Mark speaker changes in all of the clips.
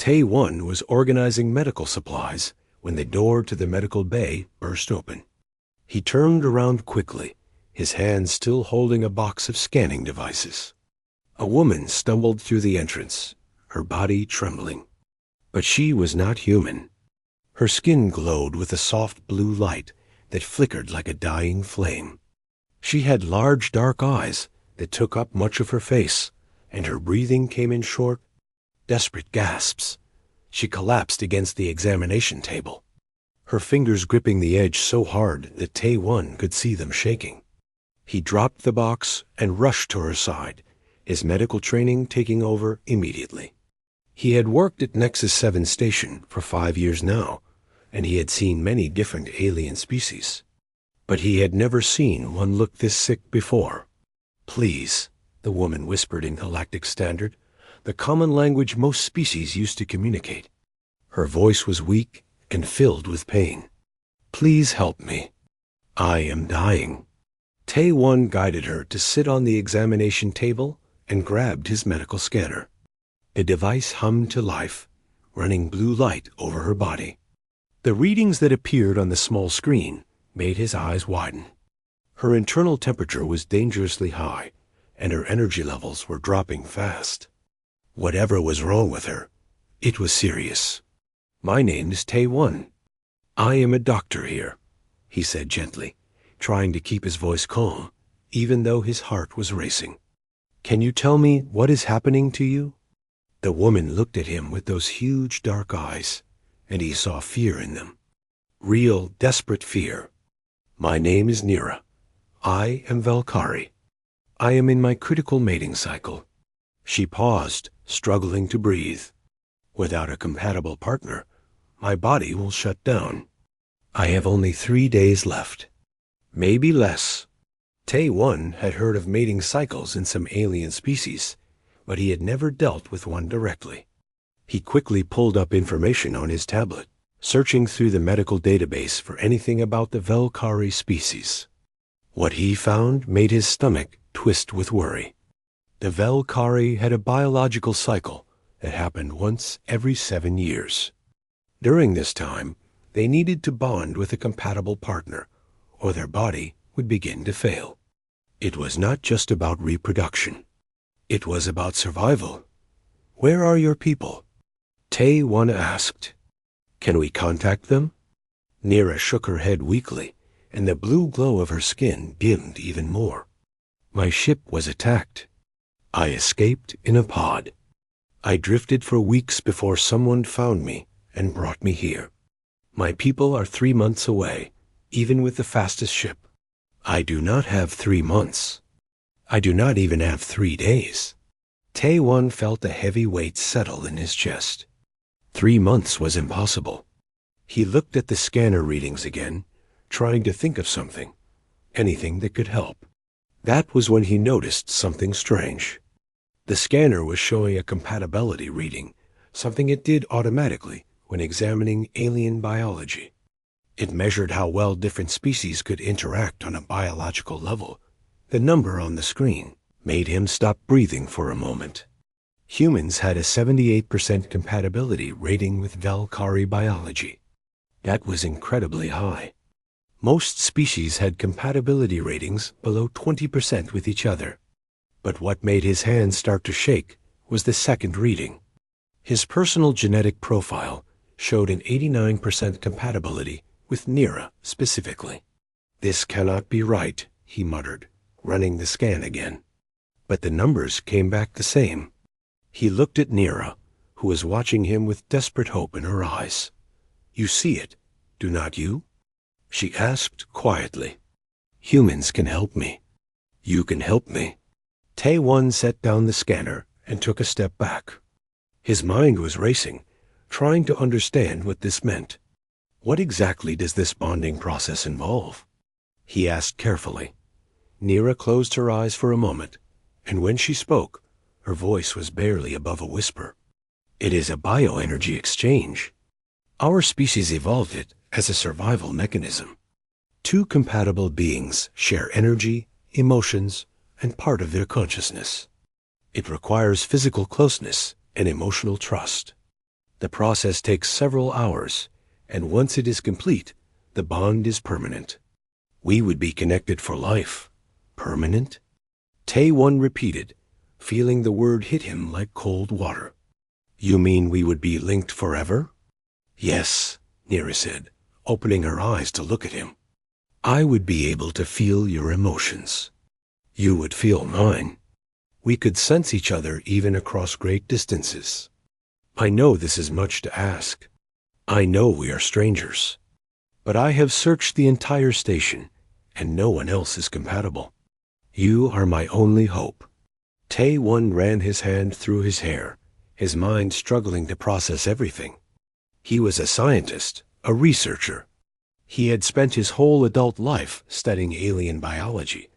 Speaker 1: Tae-1 was organizing medical supplies when the door to the medical bay burst open. He turned around quickly, his hand still holding a box of scanning devices. A woman stumbled through the entrance, her body trembling. But she was not human. Her skin glowed with a soft blue light that flickered like a dying flame. She had large dark eyes that took up much of her face, and her breathing came in short, desperate gasps. She collapsed against the examination table, her fingers gripping the edge so hard that Tae-1 could see them shaking. He dropped the box and rushed to her side, his medical training taking over immediately. He had worked at Nexus 7 Station for 5 years now, and he had seen many different alien species. But he had never seen one look this sick before. "Please," the woman whispered in Galactic Standard, the common language most species used to communicate. Her voice was weak and filled with pain. "Please help me. I am dying." Tae-1 guided her to sit on the examination table and grabbed his medical scanner. The device hummed to life, running blue light over her body. The readings that appeared on the small screen made his eyes widen. Her internal temperature was dangerously high, and her energy levels were dropping fast. Whatever was wrong with her, it was serious. "My name is Tae-1. I am a doctor here," he said gently, trying to keep his voice calm, even though his heart was racing. "Can you tell me what is happening to you?" The woman looked at him with those huge dark eyes, and he saw fear in them. Real, desperate fear. "My name is Nira. I am Valkyrie. I am in my critical mating cycle." She paused, struggling to breathe. "Without a compatible partner, my body will shut down. I have only 3 days left. Maybe less." Tae-1 had heard of mating cycles in some alien species, but he had never dealt with one directly. He quickly pulled up information on his tablet, searching through the medical database for anything about the Valkyrie species. What he found made his stomach twist with worry. The Valkyrie had a biological cycle that happened once every 7 years. During this time, they needed to bond with a compatible partner, or their body would begin to fail. It was not just about reproduction. It was about survival. "Where are your people?" Tae-1 asked. "Can we contact them?" Nira shook her head weakly, and the blue glow of her skin dimmed even more. "My ship was attacked. I escaped in a pod. I drifted for weeks before someone found me and brought me here. My people are 3 months away, even with the fastest ship. I do not have 3 months. I do not even have 3 days." Tae-1 felt a heavy weight settle in his chest. 3 months was impossible. He looked at the scanner readings again, trying to think of something, anything that could help. That was when he noticed something strange. The scanner was showing a compatibility reading, something it did automatically when examining alien biology. It measured how well different species could interact on a biological level. The number on the screen made him stop breathing for a moment. Humans had a 78% compatibility rating with Valkyrie biology. That was incredibly high. Most species had compatibility ratings below 20% with each other. But what made his hands start to shake was the second reading. His personal genetic profile showed an 89% compatibility with Nira specifically. "This cannot be right," he muttered, running the scan again. But the numbers came back the same. He looked at Nira, who was watching him with desperate hope in her eyes. "You see it, do not you?" she asked quietly. "Humans can help me. You can help me." Tae-1 set down the scanner and took a step back. His mind was racing, trying to understand what this meant. "What exactly does this bonding process involve?" he asked carefully. Nira closed her eyes for a moment, and when she spoke, her voice was barely above a whisper. "It is a bioenergy exchange. Our species evolved it as a survival mechanism. 2 compatible beings share energy, emotions, and part of their consciousness. It requires physical closeness and emotional trust. The process takes several hours, and once it is complete, the bond is permanent. We would be connected for life. Permanent? Tae-won repeated, feeling the word hit him like cold water. You mean we would be linked forever? Yes, Nira said, opening her eyes to look at him. I would be able to feel your emotions. You would feel mine. We could sense each other even across great distances. I know this is much to ask. I know we are strangers. But I have searched the entire station, and no one else is compatible. You are my only hope. Tae-won ran his hand through his hair, his mind struggling to process everything. He was a scientist, a researcher. He had spent his whole adult life studying alien biology,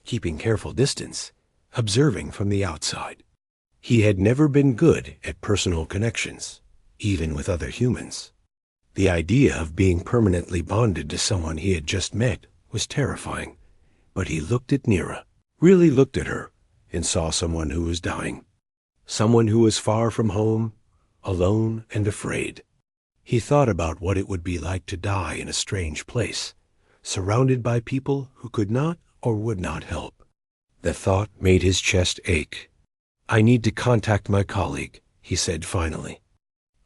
Speaker 1: keeping careful distance, observing from the outside. He had never been good at personal connections, even with other humans. The idea of being permanently bonded to someone he had just met was terrifying, but he looked at Nira, really looked at her, and saw someone who was dying. Someone who was far from home, alone and afraid. He thought about what it would be like to die in a strange place, surrounded by people who could not or would not help. The thought made his chest ache. I need to contact my colleague, he said finally.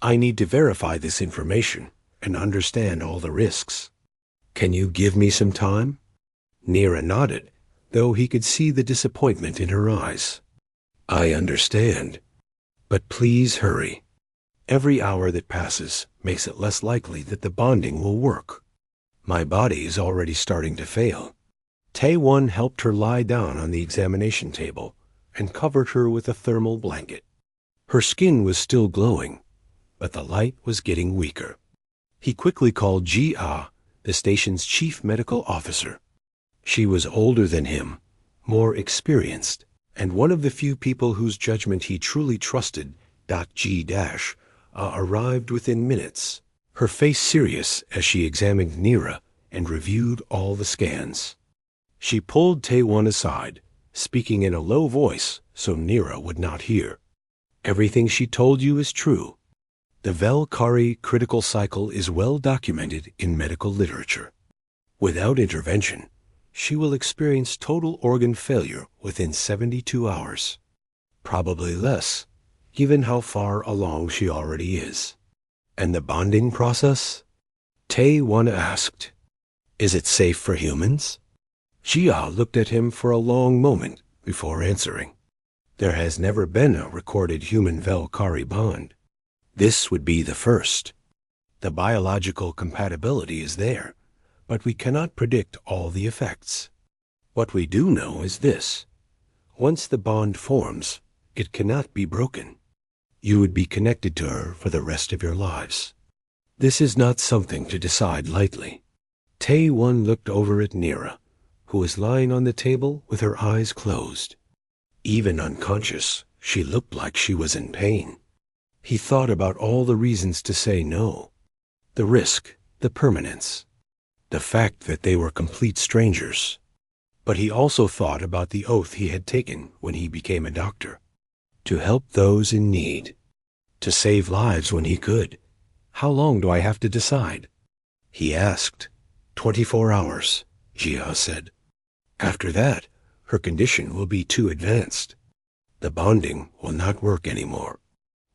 Speaker 1: I need to verify this information and understand all the risks. Can you give me some time? Nira nodded, though he could see the disappointment in her eyes. I understand. But please hurry. Every hour that passes makes it less likely that the bonding will work. My body is already starting to fail. Tae-won helped her lie down on the examination table and covered her with a thermal blanket. Her skin was still glowing, but the light was getting weaker. He quickly called Ji-ah, the station's chief medical officer. She was older than him, more experienced, and one of the few people whose judgment he truly trusted. Arrived within minutes, her face serious as she examined Nira and reviewed all the scans. She pulled Tae-won aside, speaking in a low voice so Nira would not hear. Everything she told you is true. The Valkyrie critical cycle is well documented in medical literature. Without intervention, she will experience total organ failure within 72 hours. Probably less, given how far along she already is. And the bonding process? Tae-won asked. Is it safe for humans? Jia looked at him for a long moment before answering. There has never been a recorded human-Valkyrie bond. This would be the first. The biological compatibility is there, but we cannot predict all the effects. What we do know is this. Once the bond forms, it cannot be broken. You would be connected to her for the rest of your lives. This is not something to decide lightly. Tae-won looked over at Nira, who was lying on the table with her eyes closed. Even unconscious, she looked like she was in pain. He thought about all the reasons to say no. The risk, the permanence, the fact that they were complete strangers. But he also thought about the oath he had taken when he became a doctor. To help those in need. To save lives when he could. How long do I have to decide? He asked. 24 hours, Jia said. After that, her condition will be too advanced. The bonding will not work anymore.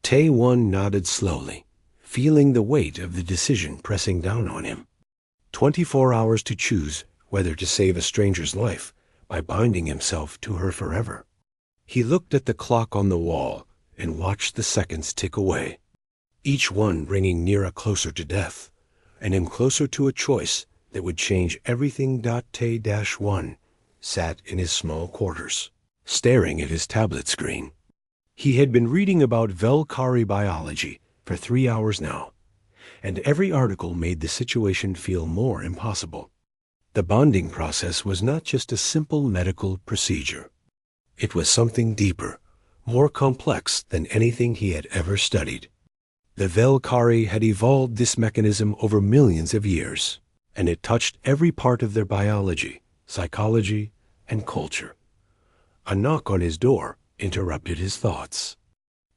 Speaker 1: Tae-won nodded slowly, feeling the weight of the decision pressing down on him. 24 hours to choose whether to save a stranger's life by binding himself to her forever. He looked at the clock on the wall and watched the seconds tick away, each one bringing Nira closer to death, and him closer to a choice that would change everything. Tae-1 sat in his small quarters, staring at his tablet screen. He had been reading about Valkyrie biology for 3 hours now, and every article made the situation feel more impossible. The bonding process was not just a simple medical procedure. It was something deeper, more complex than anything he had ever studied. The Valkyrie had evolved this mechanism over millions of years, and it touched every part of their biology, psychology, and culture. A knock on his door interrupted his thoughts.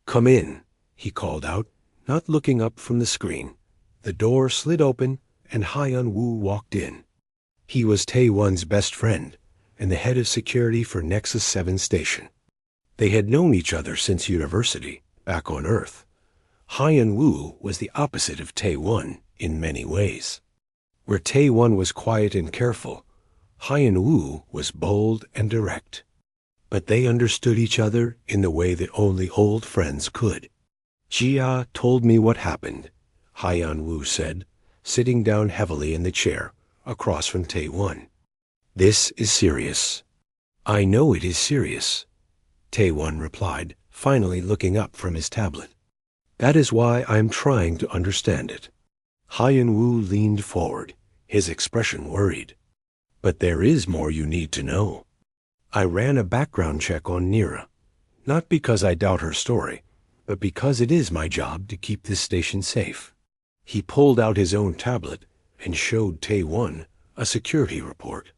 Speaker 1: Come in, he called out, Not looking up from the screen, the door slid open and Hyun-woo walked in. He was Tae-won's best friend and the head of security for Nexus 7 Station. They had known each other since university, back on Earth. Hyun-woo was the opposite of Tae-won in many ways. Where Tae-won was quiet and careful, Hyun-woo was bold and direct. But they understood each other in the way that only old friends could. "Jia told me what happened," Hyun-woo said, sitting down heavily in the chair across from Tae-won. "This is serious." "I know it is serious," Tae-won replied, finally looking up from his tablet. "That is why I am trying to understand it." Hyun-woo leaned forward, his expression worried. "But there is more you need to know. I ran a background check on Nira, not because I doubt her story, but because it is my job to keep this station safe." He pulled out his own tablet and showed Tae-won a security report.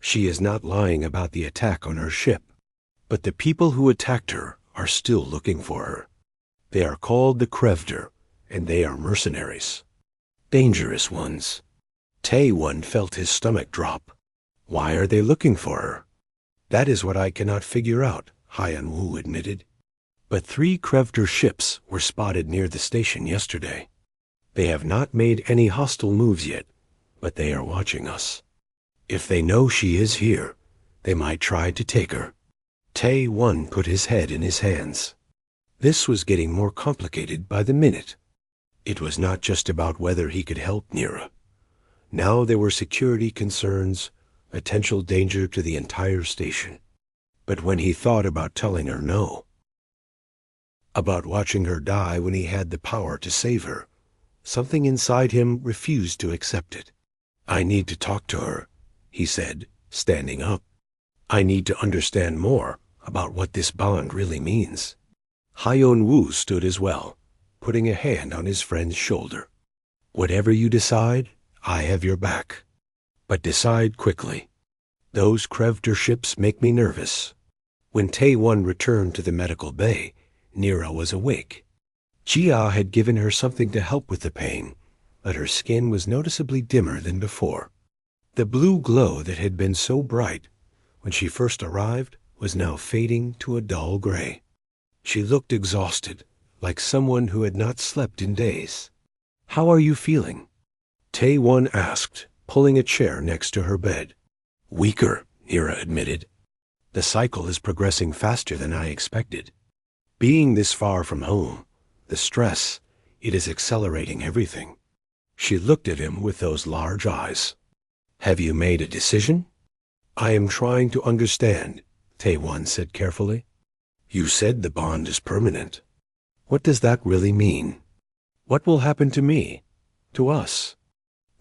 Speaker 1: "She is not lying about the attack on her ship, but the people who attacked her are still looking for her. They are called the Krevder, and they are mercenaries. Dangerous ones." Tae-won felt his stomach drop. "Why are they looking for her?" "That is what I cannot figure out," Hyun-woo admitted. "But 3 Krevder ships were spotted near the station yesterday. They have not made any hostile moves yet, but they are watching us. If they know she is here, they might try to take her." Tae-won put his head in his hands. This was getting more complicated by the minute. It was not just about whether he could help Nira. Now there were security concerns, potential danger to the entire station. But when he thought about telling her no, about watching her die when he had the power to save her, something inside him refused to accept it. "I need to talk to her," he said, standing up. "I need to understand more about what this bond really means." Hyun-woo stood as well, putting a hand on his friend's shoulder. "Whatever you decide, I have your back. But decide quickly. Those Krevder ships make me nervous." When Tae-won returned to the medical bay, Nira was awake. Jia had given her something to help with the pain, but her skin was noticeably dimmer than before. The blue glow that had been so bright when she first arrived was now fading to a dull gray. She looked exhausted, like someone who had not slept in days. "How are you feeling?" Tae-won asked, pulling a chair next to her bed. "Weaker," Nira admitted. "The cycle is progressing faster than I expected. Being this far from home, the stress, it is accelerating everything." She looked at him with those large eyes. "Have you made a decision?" "I am trying to understand," Tae-won said carefully. "You said the bond is permanent. What does that really mean? What will happen to me? To us?"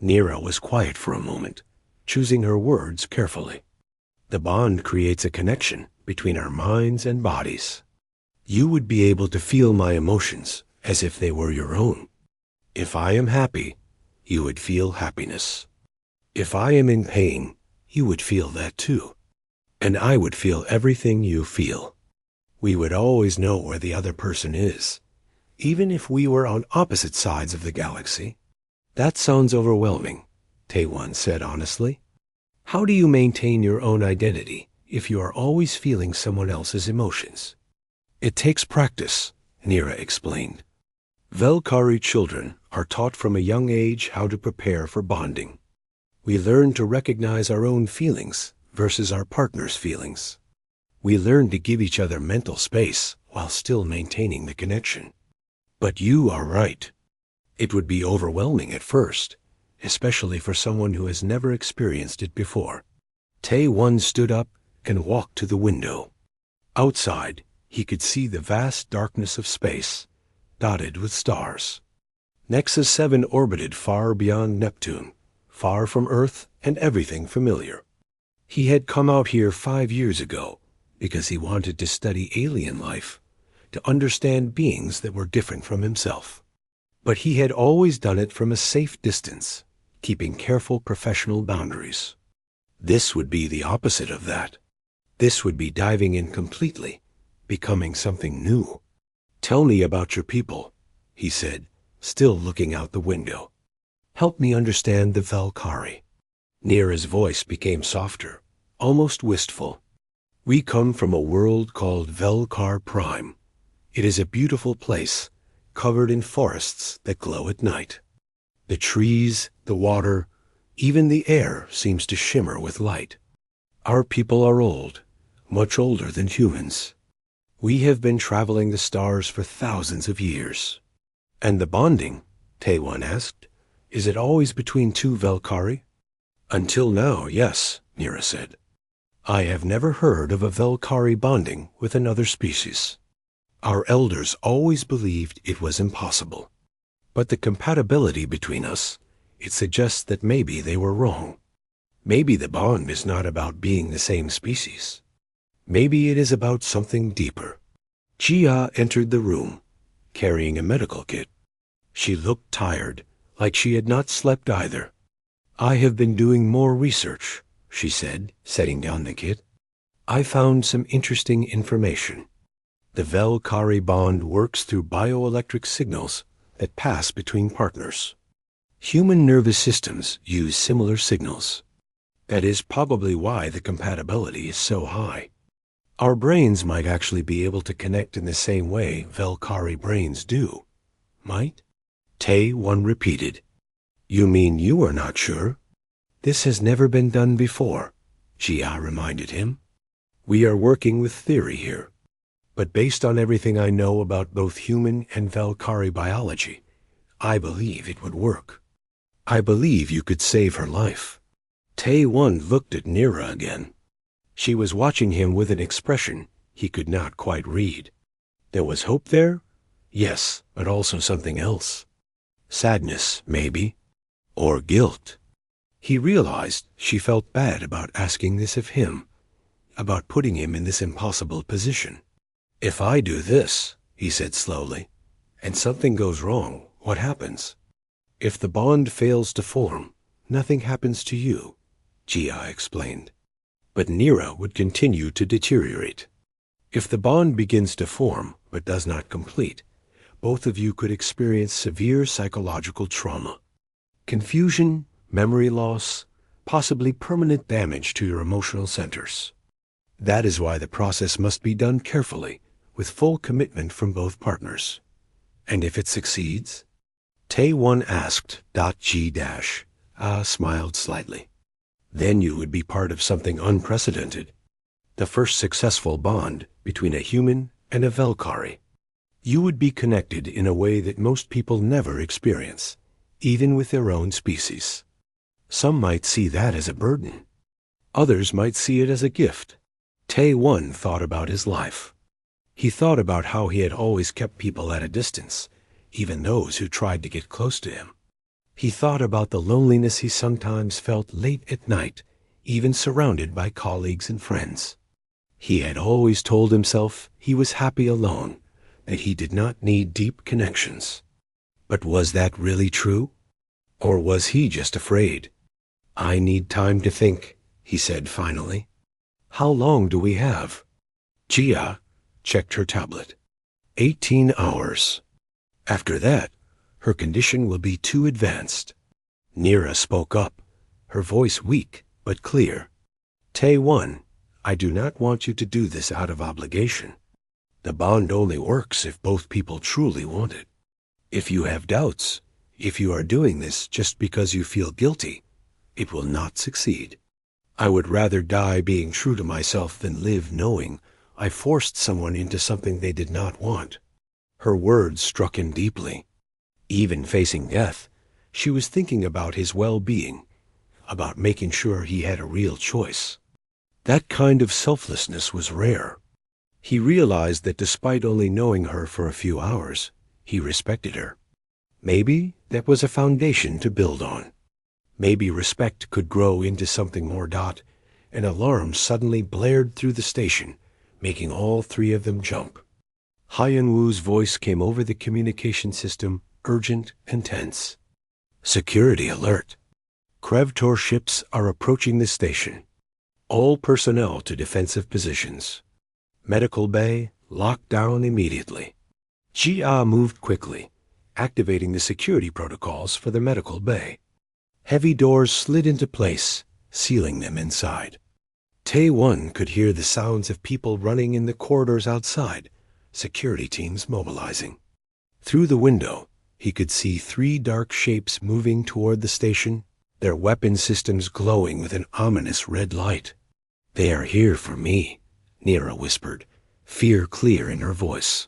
Speaker 1: Nira was quiet for a moment, choosing her words carefully. "The bond creates a connection between our minds and bodies. You would be able to feel my emotions as if they were your own. If I am happy, you would feel happiness. If I am in pain, you would feel that too. And I would feel everything you feel. We would always know where the other person is, even if we were on opposite sides of the galaxy." "That sounds overwhelming," Tae-won said honestly. "How do you maintain your own identity if you are always feeling someone else's emotions?" "It takes practice," Nira explained. "Velkari children are taught from a young age how to prepare for bonding. We learn to recognize our own feelings versus our partner's feelings. We learn to give each other mental space while still maintaining the connection. But you are right. It would be overwhelming at first, especially for someone who has never experienced it before." Tae-won stood up and walked to the window. Outside, he could see the vast darkness of space, dotted with stars. Nexus 7 orbited far beyond Neptune, far from Earth and everything familiar. He had come out here 5 years ago because he wanted to study alien life, to understand beings that were different from himself. But he had always done it from a safe distance, keeping careful professional boundaries. This would be the opposite of that. This would be diving in completely, becoming something new. "Tell me about your people," he said, still looking out the window. Help me understand the Valkyrie. Nira's voice became softer, almost wistful. We come from a world called Velkar Prime. It is a beautiful place, covered in forests that glow at night. The trees, the water, even the air seems to shimmer with light. Our people are old, much older than humans. We have been traveling the stars for thousands of years. And the bonding, Tae-One asked, is it always between two Valkyrie? Until now, yes, Nira said. I have never heard of a Valkyrie bonding with another species. Our elders always believed it was impossible. But the compatibility between us, it suggests that maybe they were wrong. Maybe the bond is not about being the same species. Maybe it is about something deeper. Jia entered the room, carrying a medical kit. She looked tired, like she had not slept either. I have been doing more research, she said, setting down the kit. I found some interesting information. The Valkyrie bond works through bioelectric signals that pass between partners. Human nervous systems use similar signals. That is probably why the compatibility is so high. Our brains might actually be able to connect in the same way Valkyrie brains do. Might? Tae-One repeated. You mean you are not sure? This has never been done before, Jia reminded him. We are working with theory here. But based on everything I know about both human and Valkyrie biology, I believe it would work. I believe you could save her life. Tae-One looked at Nira again. She was watching him with an expression he could not quite read. There was hope there? Yes, but also something else. Sadness, maybe. Or guilt. He realized she felt bad about asking this of him, about putting him in this impossible position. If I do this, he said slowly, and something goes wrong, what happens? If the bond fails to form, nothing happens to you, Jia explained. But Nira would continue to deteriorate. If the bond begins to form but does not complete, both of you could experience severe psychological trauma. Confusion, memory loss, possibly permanent damage to your emotional centers. That is why the process must be done carefully, with full commitment from both partners. And if it succeeds? Tae-One asked. Smiled slightly. Then you would be part of something unprecedented. The first successful bond between a human and a Valkyrie. You would be connected in a way that most people never experience, even with their own species. Some might see that as a burden. Others might see it as a gift. Tae-One thought about his life. He thought about how he had always kept people at a distance, even those who tried to get close to him. He thought about the loneliness he sometimes felt late at night, even surrounded by colleagues and friends. He had always told himself he was happy alone, that he did not need deep connections. But was that really true? Or was he just afraid? I need time to think, he said finally. How long do we have? Jia checked her tablet. 18 hours. After that, her condition will be too advanced. Nira spoke up, her voice weak but clear. Tae-One, I do not want you to do this out of obligation. The bond only works if both people truly want it. If you have doubts, if you are doing this just because you feel guilty, it will not succeed. I would rather die being true to myself than live knowing I forced someone into something they did not want. Her words struck him deeply. Even facing death, she was thinking about his well-being, about making sure he had a real choice. That kind of selflessness was rare. He realized that despite only knowing her for a few hours, he respected her. Maybe that was a foundation to build on. Maybe respect could grow into something more. An alarm suddenly blared through the station, making all three of them jump. Hyan-Wu's voice came over the communication system, urgent and tense. Security alert. Krevtor ships are approaching the station. All personnel to defensive positions. Medical bay locked down immediately. Jia moved quickly, activating the security protocols for the medical bay. Heavy doors slid into place, sealing them inside. Tae-Won could hear the sounds of people running in the corridors outside, security teams mobilizing. Through the window, he could see 3 dark shapes moving toward the station, their weapon systems glowing with an ominous red light. "They are here for me," Nira whispered, fear clear in her voice.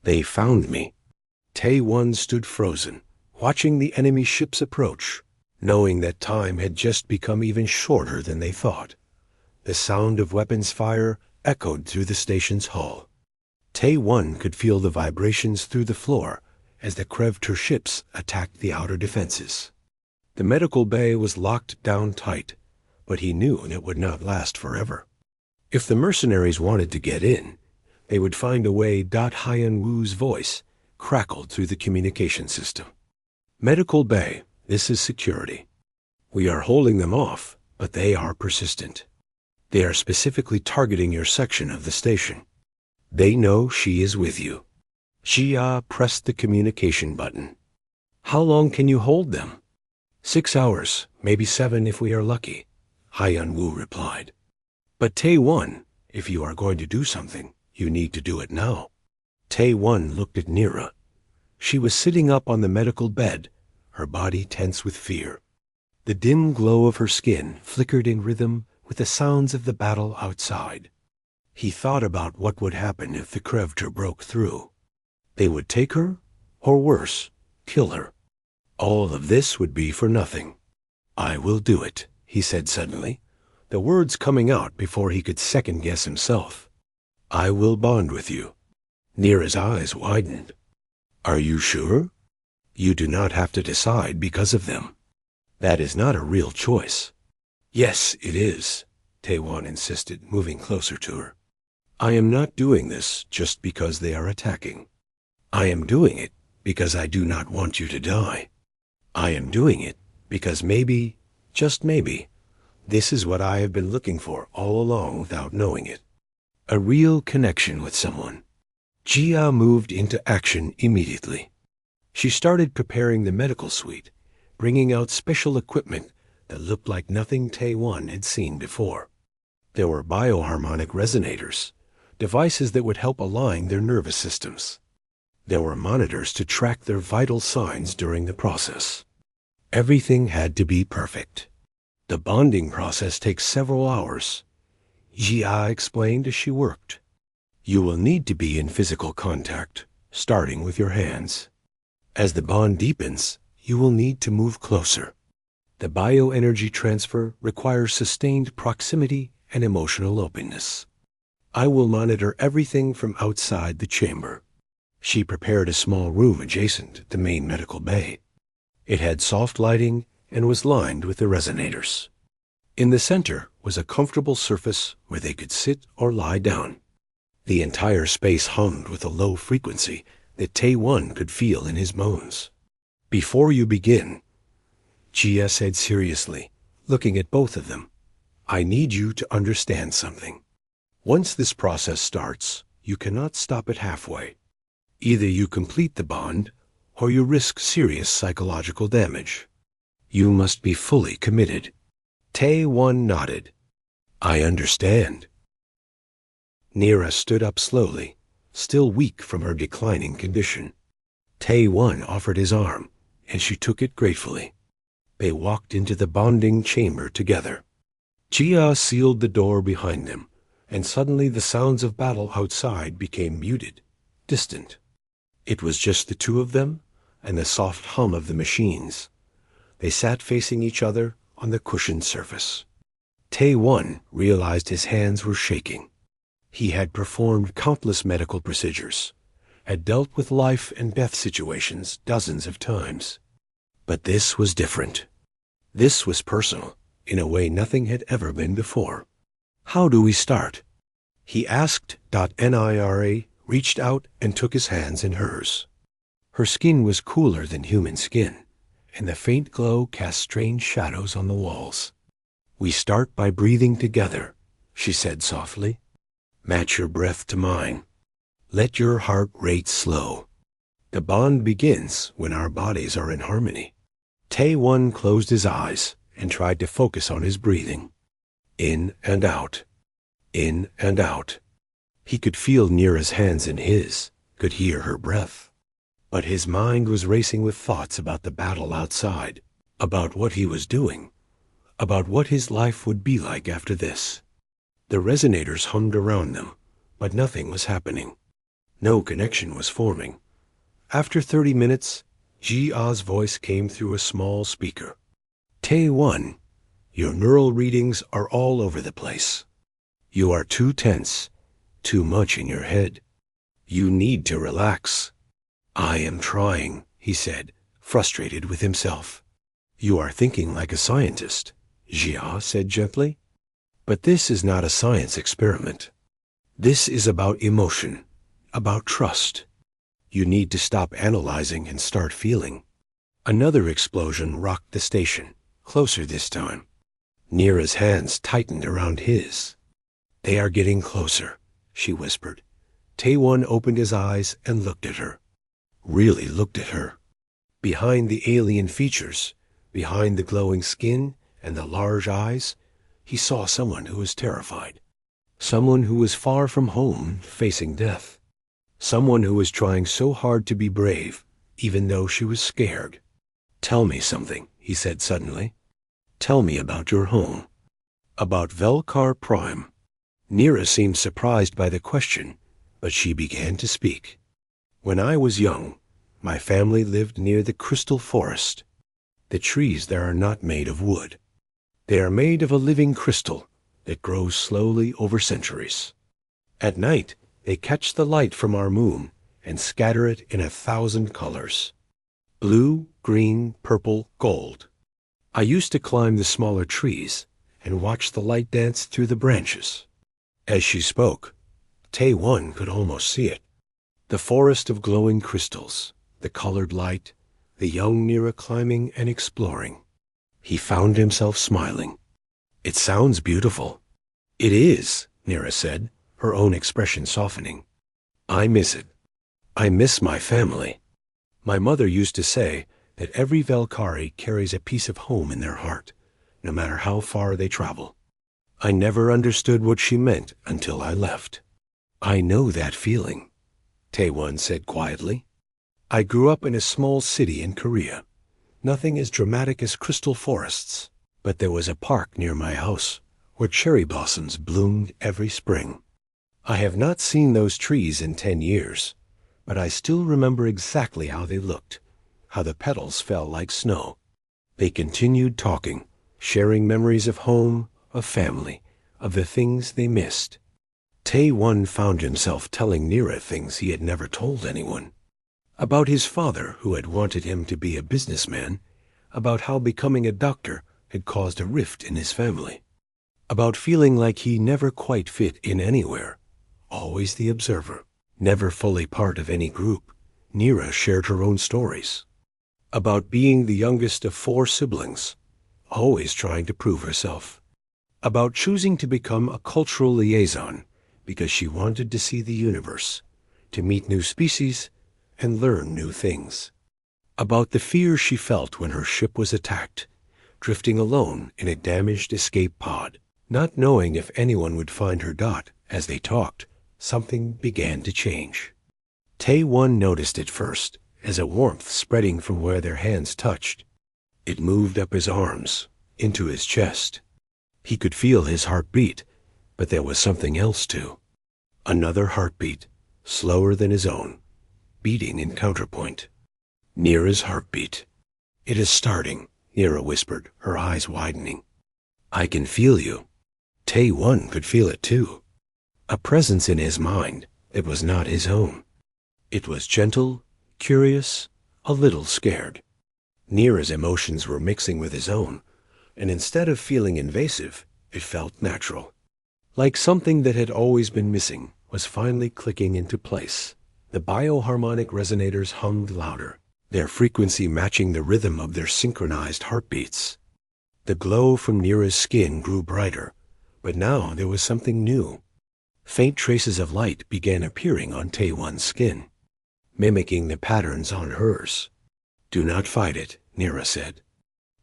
Speaker 1: "They found me." Tae-Won stood frozen, watching the enemy ships approach, knowing that time had just become even shorter than they thought. The sound of weapons fire echoed through the station's hull. Tae-Won could feel the vibrations through the floor as the Krevter ships attacked the outer defenses. The medical bay was locked down tight, but he knew it would not last forever. If the mercenaries wanted to get in, they would find a way. Hyun-Woo's voice crackled through the communication system. "Medical bay, this is security. We are holding them off, but they are persistent. They are specifically targeting your section of the station. They know she is with you." Jia pressed the communication button. "How long can you hold them?" 6 hours, maybe 7 if we are lucky," Hyun-Woo replied. "But Tae-Won, if you are going to do something, you need to do it now." Tae-Won looked at Nira. She was sitting up on the medical bed, her body tense with fear. The dim glow of her skin flickered in rhythm with the sounds of the battle outside. He thought about what would happen if the Krevter broke through. They would take her, or worse, kill her. All of this would be for nothing. "I will do it," he said suddenly, the words coming out before he could second-guess himself. "I will bond with you." Nira's eyes widened. "Are you sure? You do not have to decide because of them. That is not a real choice." "Yes, it is," Tae-Won insisted, moving closer to her. "I am not doing this just because they are attacking. I am doing it because I do not want you to die. I am doing it because maybe, just maybe, this is what I have been looking for all along without knowing it. A real connection with someone." Jia moved into action immediately. She started preparing the medical suite, bringing out special equipment that looked like nothing Tae-Won had seen before. There were bioharmonic resonators, devices that would help align their nervous systems. There were monitors to track their vital signs during the process. Everything had to be perfect. "The bonding process takes several hours," Jia explained as she worked. "You will need to be in physical contact, starting with your hands. As the bond deepens, you will need to move closer. The bioenergy transfer requires sustained proximity and emotional openness. I will monitor everything from outside the chamber." She prepared a small room adjacent to the main medical bay. It had soft lighting and was lined with the resonators. In the center was a comfortable surface where they could sit or lie down. The entire space hummed with a low frequency that Tae-Won could feel in his bones. "Before you begin," Jia said seriously, looking at both of them, "I need you to understand something. Once this process starts, you cannot stop it halfway. Either you complete the bond, or you risk serious psychological damage. You must be fully committed." Tae-Won nodded. "I understand." Nira stood up slowly, still weak from her declining condition. Tae-Won offered his arm, and she took it gratefully. They walked into the bonding chamber together. Jia sealed the door behind them, and suddenly the sounds of battle outside became muted, distant. It was just the two of them and the soft hum of the machines. They sat facing each other on the cushioned surface. Tae-Won realized his hands were shaking. He had performed countless medical procedures, had dealt with life and death situations dozens of times. But this was different. This was personal, in a way nothing had ever been before. "How do we start?" he asked. Nira reached out and took his hands in hers. Her skin was cooler than human skin, and the faint glow cast strange shadows on the walls. "We start by breathing together," she said softly. "Match your breath to mine. Let your heart rate slow. The bond begins when our bodies are in harmony. Tae-won closed his eyes and tried to focus on his breathing. In and out. In and out. He could feel Nira's hands in his, could hear her breath. But his mind was racing with thoughts about the battle outside, about what he was doing, about what his life would be like after this. The resonators hummed around them, but nothing was happening. No connection was forming. After 30 minutes, Ji-ah's voice came through a small speaker. Tae-won, your neural readings are all over the place. You are too tense, too much in your head. You need to relax. I am trying, he said, frustrated with himself. You are thinking like a scientist, Ji-ah said gently. But this is not a science experiment. This is about emotion, about trust. You need to stop analyzing and start feeling. Another explosion rocked the station, closer this time. Nira's hands tightened around his. They are getting closer, she whispered. Tae-won opened his eyes and looked at her. Really looked at her. Behind the alien features, behind the glowing skin and the large eyes, he saw someone who was terrified. Someone who was far from home, facing death. Someone who was trying so hard to be brave, even though she was scared. Tell me something, he said suddenly. Tell me about your home. About Velkar Prime. Nira seemed surprised by the question, but she began to speak. When I was young, my family lived near the crystal forest. The trees there are not made of wood. They are made of a living crystal that grows slowly over centuries. At night, they catch the light from our moon and scatter it in 1,000 colors. Blue, green, purple, gold. I used to climb the smaller trees and watch the light dance through the branches. As she spoke, Tae-won could almost see it. The forest of glowing crystals, the colored light, the young Nira climbing and exploring. He found himself smiling. It sounds beautiful. It is, Nira said, her own expression softening. I miss it. I miss my family. My mother used to say that every Velkari carries a piece of home in their heart, no matter how far they travel. I never understood what she meant until I left. I know that feeling, Tae-won said quietly. I grew up in a small city in Korea. Nothing as dramatic as crystal forests, but there was a park near my house where cherry blossoms bloomed every spring. I have not seen those trees in 10 years, but I still remember exactly how they looked, how the petals fell like snow. They continued talking, sharing memories of home, of family, of the things they missed. Tae-won found himself telling Nira things he had never told anyone. About his father, who had wanted him to be a businessman, about how becoming a doctor had caused a rift in his family, about feeling like he never quite fit in anywhere, always the observer, never fully part of any group. Nira shared her own stories. About being the youngest of 4 siblings, always trying to prove herself. About choosing to become a cultural liaison because she wanted to see the universe, to meet new species, and learn new things. About the fear she felt when her ship was attacked, drifting alone in a damaged escape pod, not knowing if anyone would find her dot. As they talked, something began to change. Tae-won noticed it first, as a warmth spreading from where their hands touched. It moved up his arms, into his chest. He could feel his heart beat, but there was something else too. Another heartbeat, slower than his own, beating in counterpoint. Nira's heartbeat. It is starting, Nira whispered, her eyes widening. I can feel you. Tae-won could feel it too. A presence in his mind that was not his own. It was gentle, curious, a little scared. Nira's emotions were mixing with his own, and instead of feeling invasive, it felt natural. Like something that had always been missing was finally clicking into place. The bioharmonic resonators hummed louder, their frequency matching the rhythm of their synchronized heartbeats. The glow from Nira's skin grew brighter, but now there was something new. Faint traces of light began appearing on Tae-won's skin. mimicking the patterns on hers. "Do not fight it," Nira said,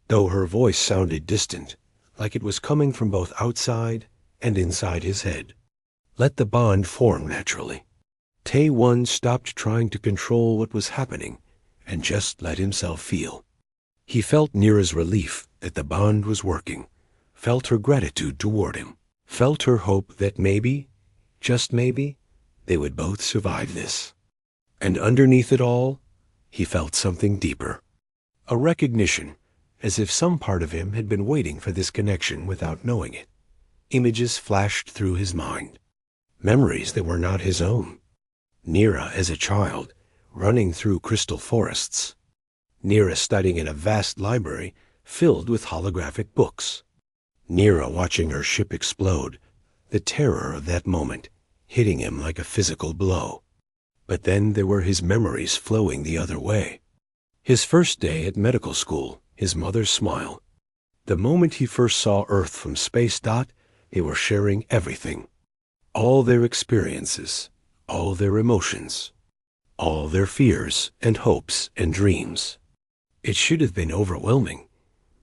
Speaker 1: though her voice sounded distant, like it was coming from both outside and inside his head. "Let the bond form naturally." Tae-Won stopped trying to control what was happening and just let himself feel. He felt Nira's relief that the bond was working, felt her gratitude toward him, felt her hope that maybe, just maybe, they would both survive this. And underneath it all, he felt something deeper. A recognition, as if some part of him had been waiting for this connection without knowing it. Images flashed through his mind. Memories that were not his own. Nira as a child, running through crystal forests. Nira studying in a vast library filled with holographic books. Nira watching her ship explode, the terror of that moment hitting him like a physical blow. But then there were his memories flowing the other way. His first day at medical school, his mother's smile. The moment he first saw Earth from space. They were sharing everything. All their experiences, all their emotions, all their fears and hopes and dreams. It should have been overwhelming,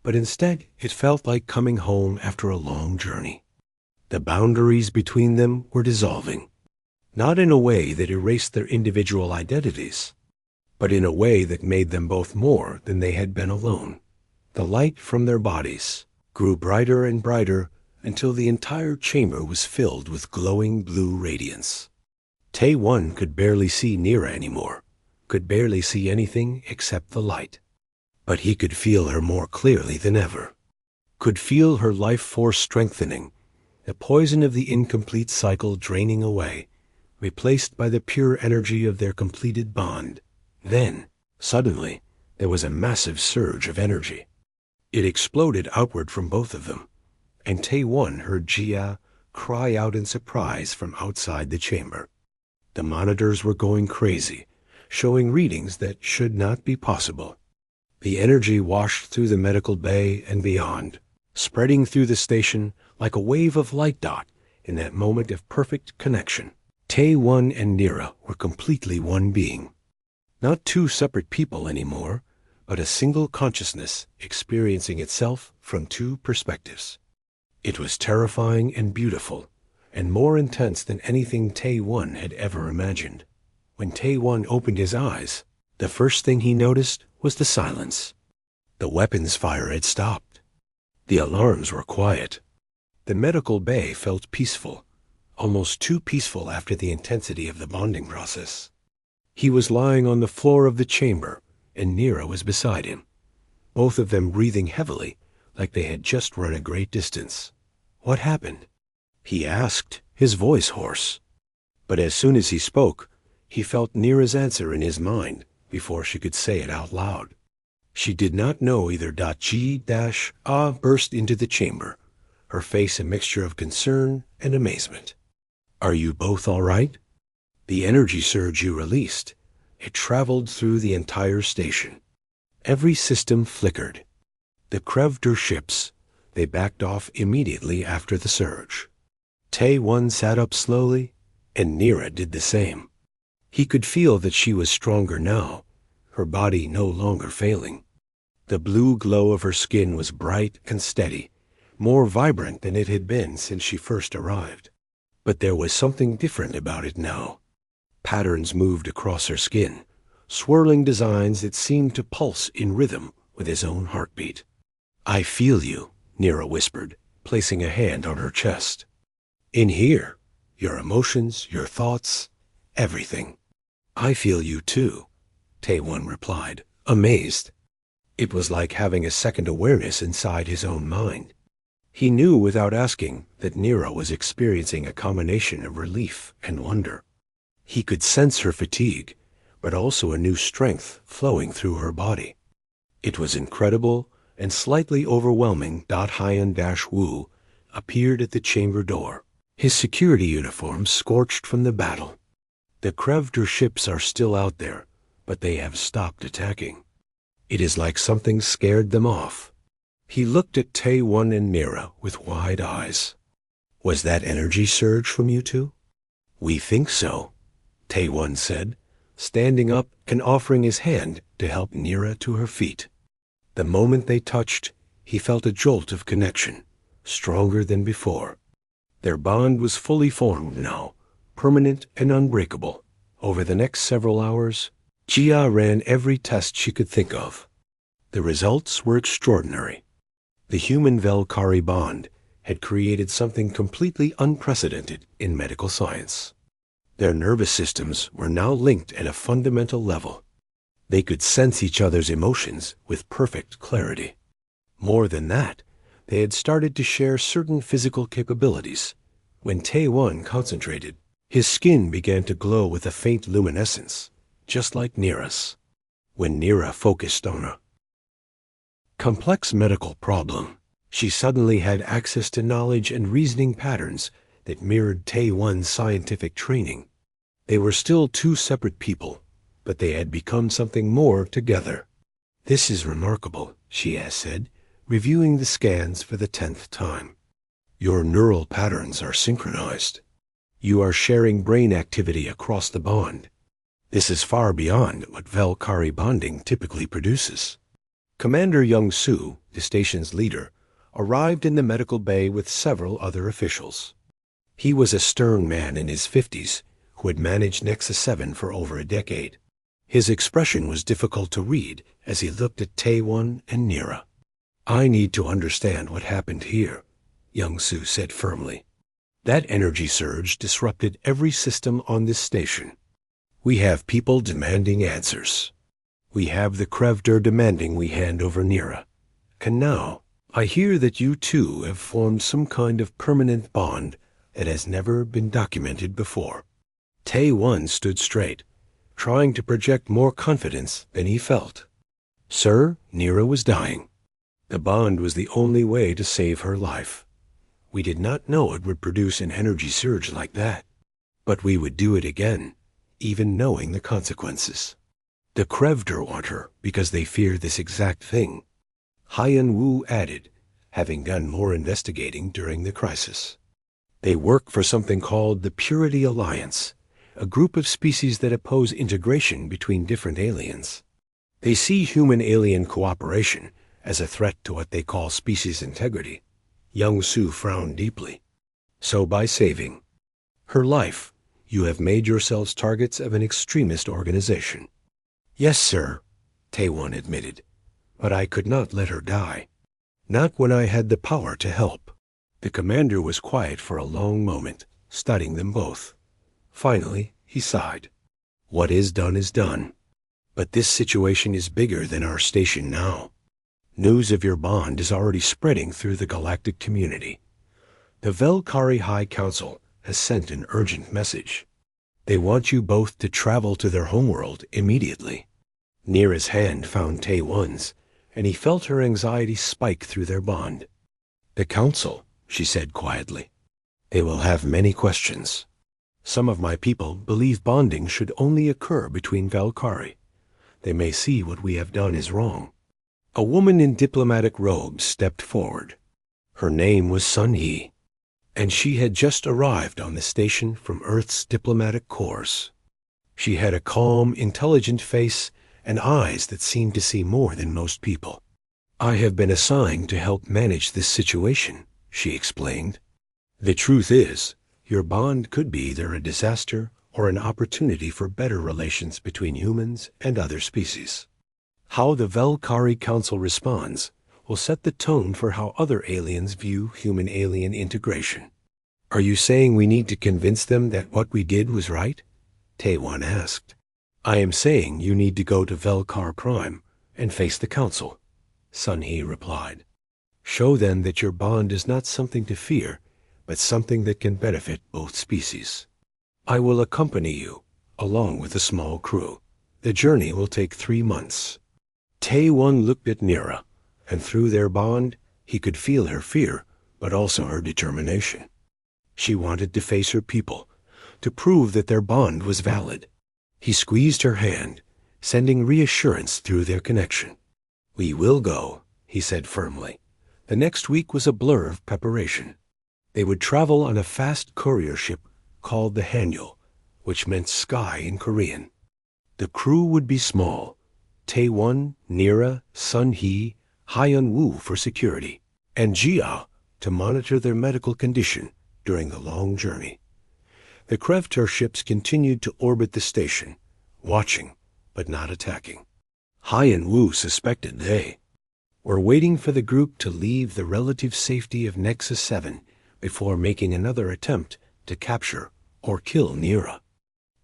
Speaker 1: but instead it felt like coming home after a long journey. The boundaries between them were dissolving, not in a way that erased their individual identities, but in a way that made them both more than they had been alone. The light from their bodies grew brighter and brighter until the entire chamber was filled with glowing blue radiance. Tae-Won could barely see Nira anymore, could barely see anything except the light. But he could feel her more clearly than ever, could feel her life force strengthening, the poison of the incomplete cycle draining away, replaced by the pure energy of their completed bond. Then, suddenly, there was a massive surge of energy. It exploded outward from both of them, and Tae-Won heard Jia cry out in surprise from outside the chamber. The monitors were going crazy, showing readings that should not be possible. The energy washed through the medical bay and beyond, spreading through the station like a wave of light in that moment of perfect connection. Tae-Won and Nira were completely one being. Not two separate people anymore, but a single consciousness experiencing itself from two perspectives. It was terrifying and beautiful, and more intense than anything Tae-Won had ever imagined. When Tae-Won opened his eyes, the first thing he noticed was the silence. The weapons fire had stopped. The alarms were quiet. The medical bay felt peaceful, almost too peaceful after the intensity of the bonding process. He was lying on the floor of the chamber, and Nira was beside him, both of them breathing heavily like they had just run a great distance. "What happened?" he asked, his voice hoarse. But as soon as he spoke, he felt Nira's answer in his mind before she could say it out loud. She did not know either. Ji-Ah burst into the chamber, her face a mixture of concern and amazement. "Are you both all right? The energy surge you released, it traveled through the entire station. Every system flickered. The Krevder ships, they backed off immediately after the surge." Tae-Won sat up slowly, and Nira did the same. He could feel that she was stronger now, her body no longer failing. The blue glow of her skin was bright and steady, more vibrant than it had been since she first arrived. But there was something different about it now. Patterns moved across her skin, swirling designs that seemed to pulse in rhythm with his own heartbeat. "I feel you," Nira whispered, placing a hand on her chest. "In here, your emotions, your thoughts, everything." "I feel you too," Tae-Won replied, amazed. It was like having a second awareness inside his own mind. He knew without asking that Nira was experiencing a combination of relief and wonder. He could sense her fatigue, but also a new strength flowing through her body. It was incredible and slightly overwhelming. Hyan-Wu appeared at the chamber door, his security uniform scorched from the battle. "The Krevder ships are still out there, but they have stopped attacking. It is like something scared them off." He looked at Tae-Won and Nira with wide eyes. "Was that energy surge from you two?" "We think so," Tae-Won said, standing up and offering his hand to help Nira to her feet. The moment they touched, he felt a jolt of connection, stronger than before. Their bond was fully formed now, permanent and unbreakable. Over the next several hours, Jia ran every test she could think of. The results were extraordinary. The human-Velkari bond had created something completely unprecedented in medical science. Their nervous systems were now linked at a fundamental level. They could sense each other's emotions with perfect clarity. More than that, they had started to share certain physical capabilities. When Tae-Won concentrated, his skin began to glow with a faint luminescence, just like Nira's. When Nira focused on a complex medical problem, she suddenly had access to knowledge and reasoning patterns that mirrored Tae-Won's scientific training. They were still two separate people, but they had become something more together. "This is remarkable," she had said, reviewing the scans for the 10th time. "Your neural patterns are synchronized. You are sharing brain activity across the bond. This is far beyond what Velkari bonding typically produces." Commander Young-soo, the station's leader, arrived in the medical bay with several other officials. He was a stern man in his 50s who had managed Nexus 7 for over a decade. His expression was difficult to read as he looked at Tae-Won and Nira. "I need to understand what happened here," Young-soo said firmly. "That energy surge disrupted every system on this station. We have people demanding answers. We have the Krevder demanding we hand over Nira. And now, I hear that you two have formed some kind of permanent bond that has never been documented before." Tae-Won stood straight, trying to project more confidence than he felt. "Sir, Nira was dying. The bond was the only way to save her life. We did not know it would produce an energy surge like that, but we would do it again, even knowing the consequences. The Krevder want her because they fear this exact thing," Hyen-Woo added, having done more investigating during the crisis. "They work for something called the Purity Alliance, a group of species that oppose integration between different aliens. They see human-alien cooperation as a threat to what they call species integrity." Young-soo frowned deeply. "So by saving her life, you have made yourselves targets of an extremist organization." "Yes, sir," Tae-Won admitted, "but I could not let her die. Not when I had the power to help." The commander was quiet for a long moment, studying them both. Finally, he sighed. "What is done. But this situation is bigger than our station now. News of your bond is already spreading through the galactic community. The Velkari High Council has sent an urgent message. They want you both to travel to their homeworld immediately." Nira's hand found Tae-Won's, and he felt her anxiety spike through their bond. "The council," she said quietly. "They will have many questions. Some of my people believe bonding should only occur between Velkari. They may see what we have done is wrong." A woman in diplomatic robes stepped forward. Her name was Sun-hee, and she had just arrived on the station from Earth's diplomatic corps. She had a calm, intelligent face and eyes that seemed to see more than most people. "I have been assigned to help manage this situation," she explained. "The truth is, your bond could be either a disaster or an opportunity for better relations between humans and other species. How the Velkari Council responds will set the tone for how other aliens view human-alien integration." "Are you saying we need to convince them that what we did was right?" Tae-Won asked. "I am saying you need to go to Velkar Prime and face the Council," Sun-hee replied. "Show them that your bond is not something to fear, but something that can benefit both species. I will accompany you, along with a small crew. The journey will take 3 months." Tae-Won looked at Nira, and through their bond, he could feel her fear, but also her determination. She wanted to face her people, to prove that their bond was valid. He squeezed her hand, sending reassurance through their connection. "We will go," he said firmly. The next week was a blur of preparation. They would travel on a fast courier ship called the Hanyul, which meant sky in Korean. The crew would be small: Tae-won, Nira, Sun-hee, Hyun-woo for security, and Jia to monitor their medical condition during the long journey. The Krevtar ships continued to orbit the station, watching but not attacking. Hyun-woo suspected they were waiting for the group to leave the relative safety of Nexus 7 before making another attempt to capture or kill Nira.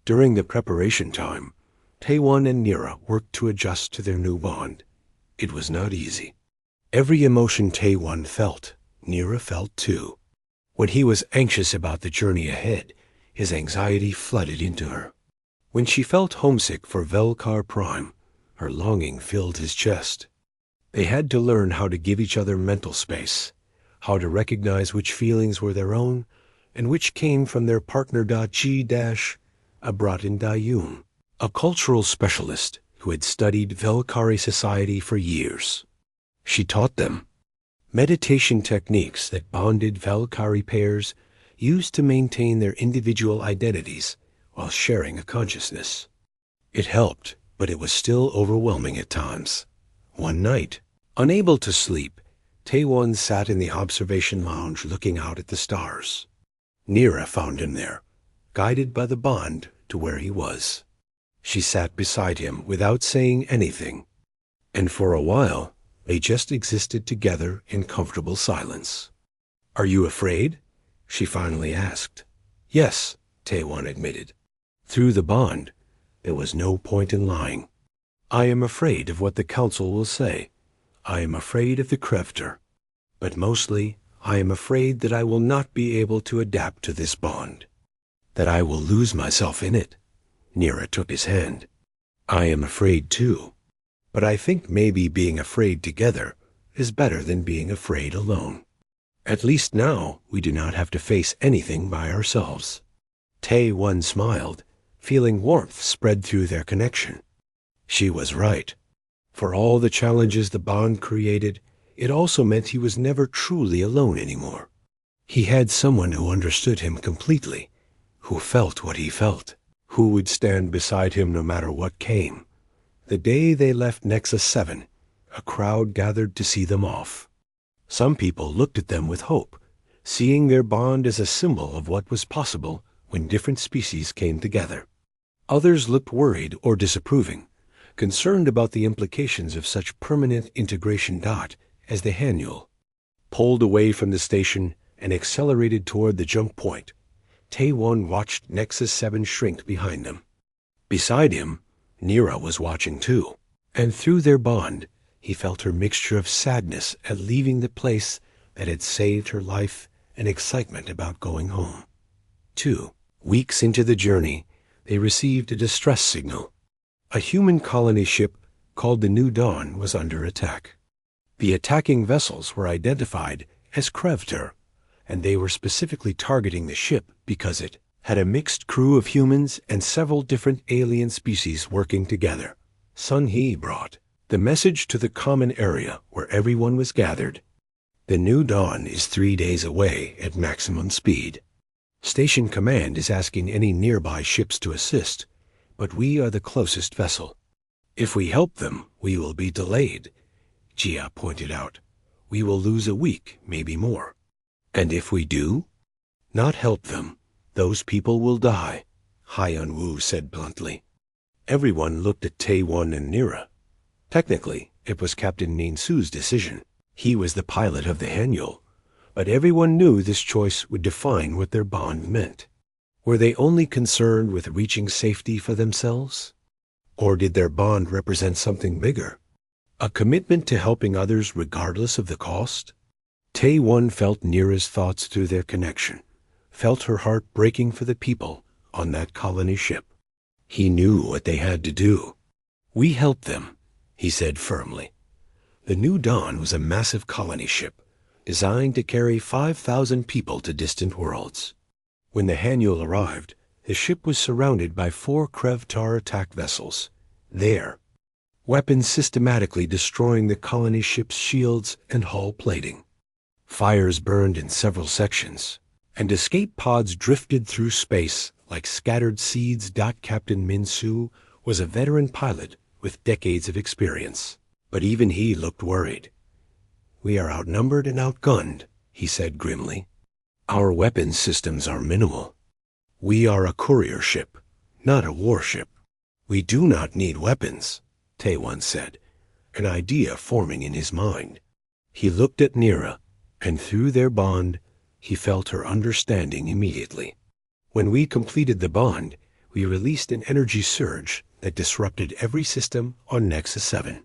Speaker 1: During the preparation time, Tae-won and Nira worked to adjust to their new bond. It was not easy. Every emotion Tae-won felt, Nira felt too. When he was anxious about the journey ahead, his anxiety flooded into her. When she felt homesick for Velkar Prime, her longing filled his chest. They had to learn how to give each other mental space, how to recognize which feelings were their own and which came from their partner. Abratin Dayun, a cultural specialist who had studied Velkari society for years. She taught them meditation techniques that bonded Velkari pairs used to maintain their individual identities while sharing a consciousness. It helped, but it was still overwhelming at times. One night, unable to sleep, Tae-won sat in the observation lounge looking out at the stars. Nira found him there, guided by the bond to where he was. She sat beside him without saying anything, and for a while they just existed together in comfortable silence. "Are you afraid?" she finally asked. "Yes," Tae-won admitted. Through the bond, there was no point in lying. "I am afraid of what the council will say. I am afraid of the Krevtar. But mostly, I am afraid that I will not be able to adapt to this bond, that I will lose myself in it." Nira took his hand. "I am afraid too, but I think maybe being afraid together is better than being afraid alone. At least now we do not have to face anything by ourselves." Tae-won smiled, feeling warmth spread through their connection. She was right. For all the challenges the bond created, it also meant he was never truly alone anymore. He had someone who understood him completely, who felt what he felt, who would stand beside him no matter what came. The day they left Nexus 7, a crowd gathered to see them off. Some people looked at them with hope, seeing their bond as a symbol of what was possible when different species came together. Others looked worried or disapproving, concerned about the implications of such permanent integration. As the Hanyul pulled away from the station and accelerated toward the jump point, Tae-won watched Nexus 7 shrink behind them. Beside him, Nira was watching too, and through their bond, he felt her mixture of sadness at leaving the place that had saved her life and excitement about going home. 2 weeks into the journey, they received a distress signal. A human colony ship called the New Dawn was under attack. The attacking vessels were identified as Krevtar, and they were specifically targeting the ship because it had a mixed crew of humans and several different alien species working together. Sun-hee brought the message to the common area where everyone was gathered. "The New Dawn is 3 days away at maximum speed. Station Command is asking any nearby ships to assist, but we are the closest vessel. If we help them, we will be delayed," Jia pointed out. "We will lose a week, maybe more. And if we do not help them, those people will die," Hyun-woo said bluntly. Everyone looked at Tae-won and Nira. Technically, it was Captain Ninsu's decision. He was the pilot of the Hanyul, but everyone knew this choice would define what their bond meant. Were they only concerned with reaching safety for themselves? Or did their bond represent something bigger? A commitment to helping others regardless of the cost? Tae-won felt Nira's thoughts through their connection, felt her heart breaking for the people on that colony ship. He knew what they had to do. "We helped them," he said firmly. The New Dawn was a massive colony ship designed to carry 5,000 people to distant worlds. When the Hanyul arrived, the ship was surrounded by 4 Krevtar attack vessels. There, weapons systematically destroying the colony ship's shields and hull plating. Fires burned in several sections, and escape pods drifted through space like scattered seeds. Captain Minsu was a veteran pilot with decades of experience, but even he looked worried. "We are outnumbered and outgunned," he said grimly. "Our weapons systems are minimal. We are a courier ship, not a warship." "We do not need weapons," Tae-One said, an idea forming in his mind. He looked at Nira, and through their bond, he felt her understanding immediately. "When we completed the bond, we released an energy surge that disrupted every system on Nexus 7.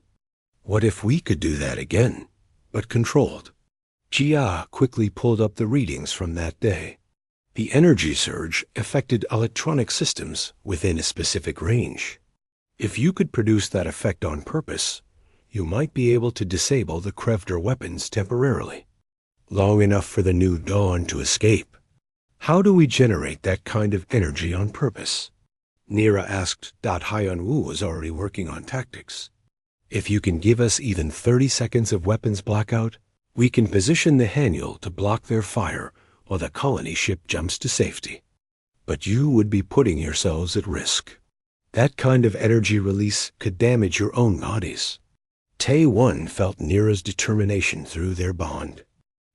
Speaker 1: What if we could do that again, but controlled?" Jia quickly pulled up the readings from that day. The energy surge affected electronic systems within a specific range. If you could produce that effect on purpose, you might be able to disable the Krevdor weapons temporarily, long enough for the new dawn to escape. "How do we generate that kind of energy on purpose?" Nira asked. Hyun-Woo was already working on tactics. "If you can give us even 30 seconds of weapons blackout, we can position the Haniel to block their fire while the colony ship jumps to safety. But you would be putting yourselves at risk. That kind of energy release could damage your own bodies." Tae-One felt Nira's determination through their bond.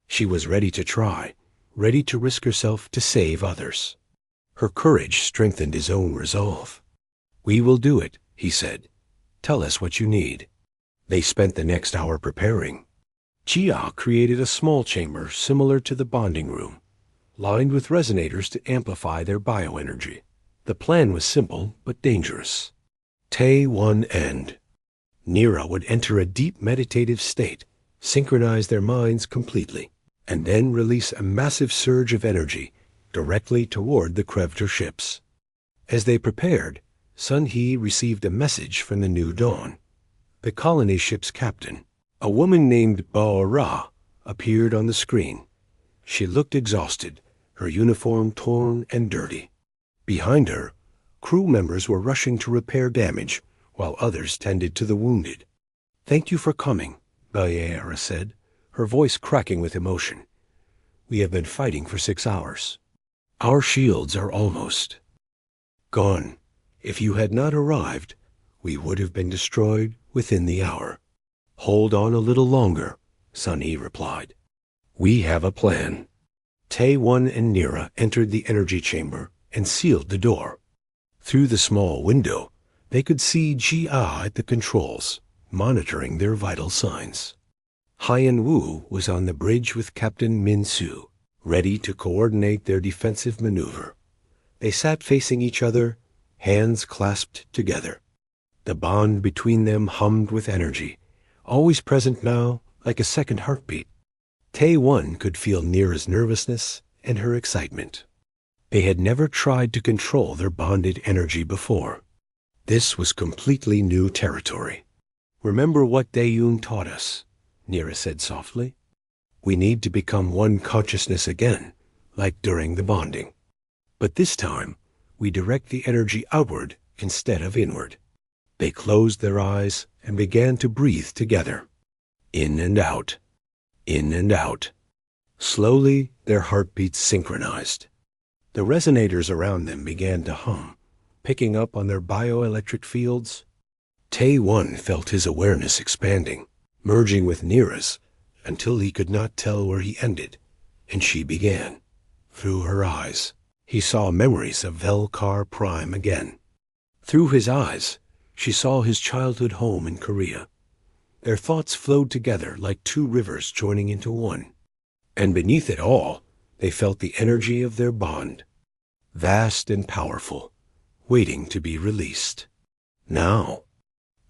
Speaker 1: She was ready to try, ready to risk herself to save others. Her courage strengthened his own resolve. "We will do it," he said. "Tell us what you need." They spent the next hour preparing. Jia created a small chamber similar to the bonding room, lined with resonators to amplify their bioenergy. The plan was simple but dangerous. Tae-One and Nira would enter a deep meditative state, synchronize their minds completely, and then release a massive surge of energy directly toward the Krevdor ships. As they prepared, Sun-Hee received a message from the New Dawn. The colony ship's captain, a woman named Bao-Ra, appeared on the screen. She looked exhausted, her uniform torn and dirty. Behind her, crew members were rushing to repair damage, while others tended to the wounded. "Thank you for coming," Bao-Ra said, her voice cracking with emotion. "We have been fighting for 6 hours. Our shields are almost gone. If you had not arrived, we would have been destroyed within the hour." "Hold on a little longer," Sun-Hee replied. "We have a plan." Tae-One and Nira entered the energy chamber and sealed the door. Through the small window, they could see Jia at the controls, monitoring their vital signs. Hyun-Woo was on the bridge with Captain Min-Soo, ready to coordinate their defensive maneuver. They sat facing each other, hands clasped together. The bond between them hummed with energy, always present now like a second heartbeat. Tae-One could feel Nira's nervousness and her excitement. They had never tried to control their bonded energy before. This was completely new territory. "Remember what Dae-Yoon taught us," Nira said softly. "We need to become one consciousness again, like during the bonding. But this time, we direct the energy outward instead of inward." They closed their eyes and began to breathe together. In and out. In and out. Slowly, their heartbeats synchronized. The resonators around them began to hum, picking up on their bioelectric fields. Tae-One felt his awareness expanding, merging with Nira's, until he could not tell where he ended, and she began. Through her eyes, he saw memories of Velkar Prime again. Through his eyes, she saw his childhood home in Korea. Their thoughts flowed together like two rivers joining into one. And beneath it all, they felt the energy of their bond, vast and powerful, waiting to be released. "Now,"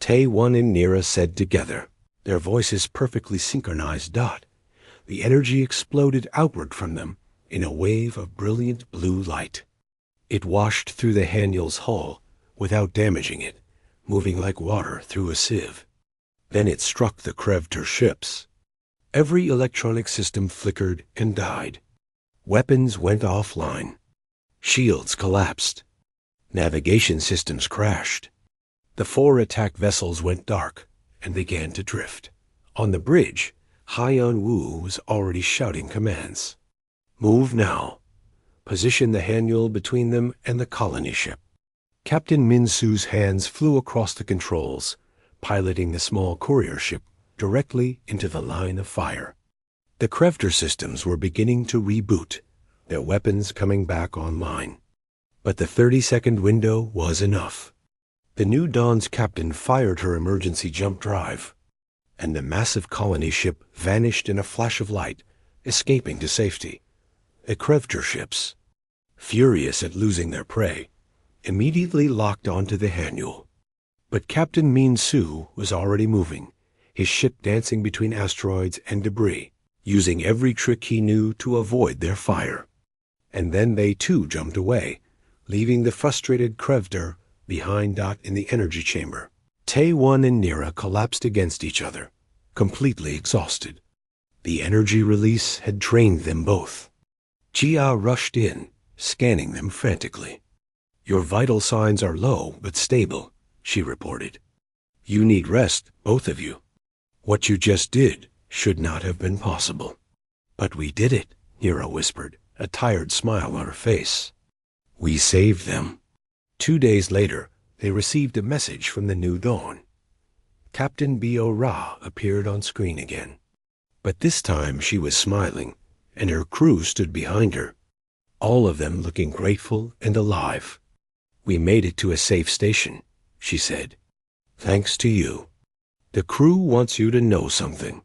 Speaker 1: Tae-One and Nira said together, their voices perfectly synchronized. The energy exploded outward from them in a wave of brilliant blue light. It washed through the Haniel's hull without damaging it, moving like water through a sieve. Then it struck the Krevdor ships. Every electronic system flickered and died. Weapons went offline. Shields collapsed. Navigation systems crashed. The 4 attack vessels went dark and began to drift. On the bridge, Hyun-Woo was already shouting commands. "Move now. Position the Haniel between them and the colony ship. Captain Minsu's hands flew across the controls, piloting the small courier ship directly into the line of fire. The Krevter systems were beginning to reboot, their weapons coming back online. But the 30-second window was enough. The New Dawn's captain fired her emergency jump drive, and the massive colony ship vanished in a flash of light, escaping to safety. The Krevter ships, furious at losing their prey, immediately locked onto the Hannule. But Captain Minsu was already moving, his ship dancing between asteroids and debris, using every trick he knew to avoid their fire. And then they too jumped away, leaving the frustrated Krevter behind in the energy chamber. Tae-1 and Nira collapsed against each other, completely exhausted. The energy release had drained them both. Jia rushed in, scanning them frantically. "Your vital signs are low but stable," she reported. "You need rest, both of you. What you just did should not have been possible." "But we did it," Nira whispered, a tired smile on her face. "We saved them." 2 days later, they received a message from the New Dawn. Captain Bo-Ra appeared on screen again. But this time she was smiling, and her crew stood behind her, all of them looking grateful and alive. "We made it to a safe station," she said. "Thanks to you. The crew wants you to know something.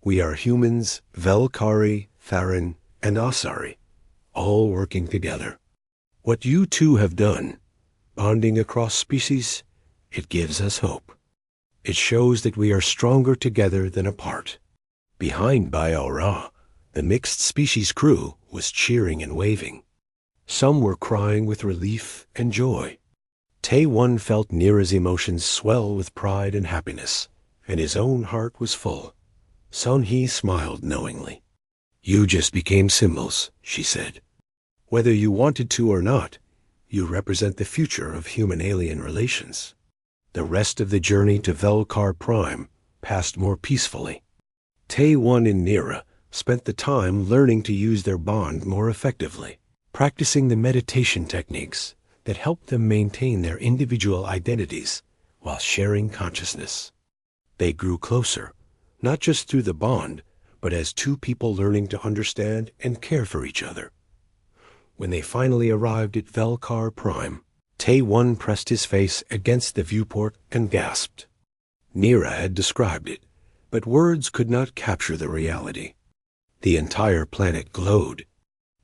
Speaker 1: We are humans, Velkari, Tharan, and Asari, all working together. What you two have done, bonding across species, it gives us hope. It shows that we are stronger together than apart." Behind Bo-Ra, the mixed species crew was cheering and waving. Some were crying with relief and joy. Tae-1 felt Nira's emotions swell with pride and happiness, and his own heart was full. Sun-Hee smiled knowingly. "You just became symbols," she said. "Whether you wanted to or not, you represent the future of human-alien relations." The rest of the journey to Velkar Prime passed more peacefully. Tae-1 and Nira spent the time learning to use their bond more effectively, practicing the meditation techniques that helped them maintain their individual identities while sharing consciousness. They grew closer, not just through the bond, but as two people learning to understand and care for each other. When they finally arrived at Velkar Prime, Tae-1 pressed his face against the viewport and gasped. Nira had described it, but words could not capture the reality. The entire planet glowed.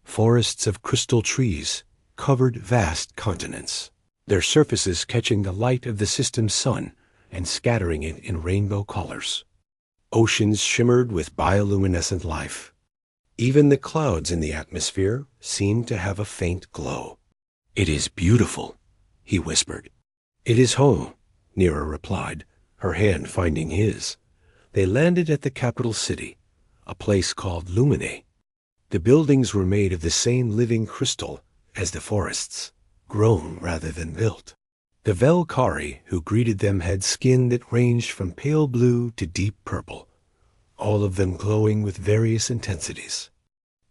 Speaker 1: Forests of crystal trees covered vast continents, their surfaces catching the light of the system's sun and scattering it in rainbow colors. Oceans shimmered with bioluminescent life. Even the clouds in the atmosphere seemed to have a faint glow. "It is beautiful," he whispered. "It is home," Nira replied, her hand finding his. They landed at the capital city, a place called Lumine. The buildings were made of the same living crystal as the forests, grown rather than built. The Velkari who greeted them had skin that ranged from pale blue to deep purple, all of them glowing with various intensities.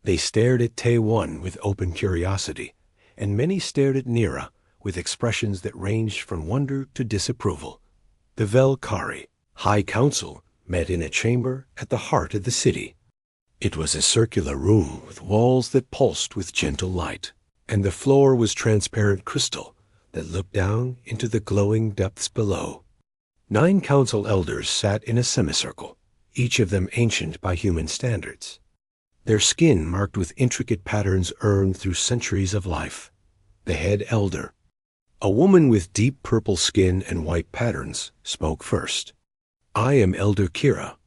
Speaker 1: They stared at Tae-1 with open curiosity, and many stared at Nira with expressions that ranged from wonder to disapproval. The Velkari High Council met in a chamber at the heart of the city. It was a circular room with walls that pulsed with gentle light, and the floor was transparent crystal that looked down into the glowing depths below. 9 council elders sat in a semicircle, each of them ancient by human standards, their skin marked with intricate patterns earned through centuries of life. The head elder, a woman with deep purple skin and white patterns, spoke first. "I am Elder Kira.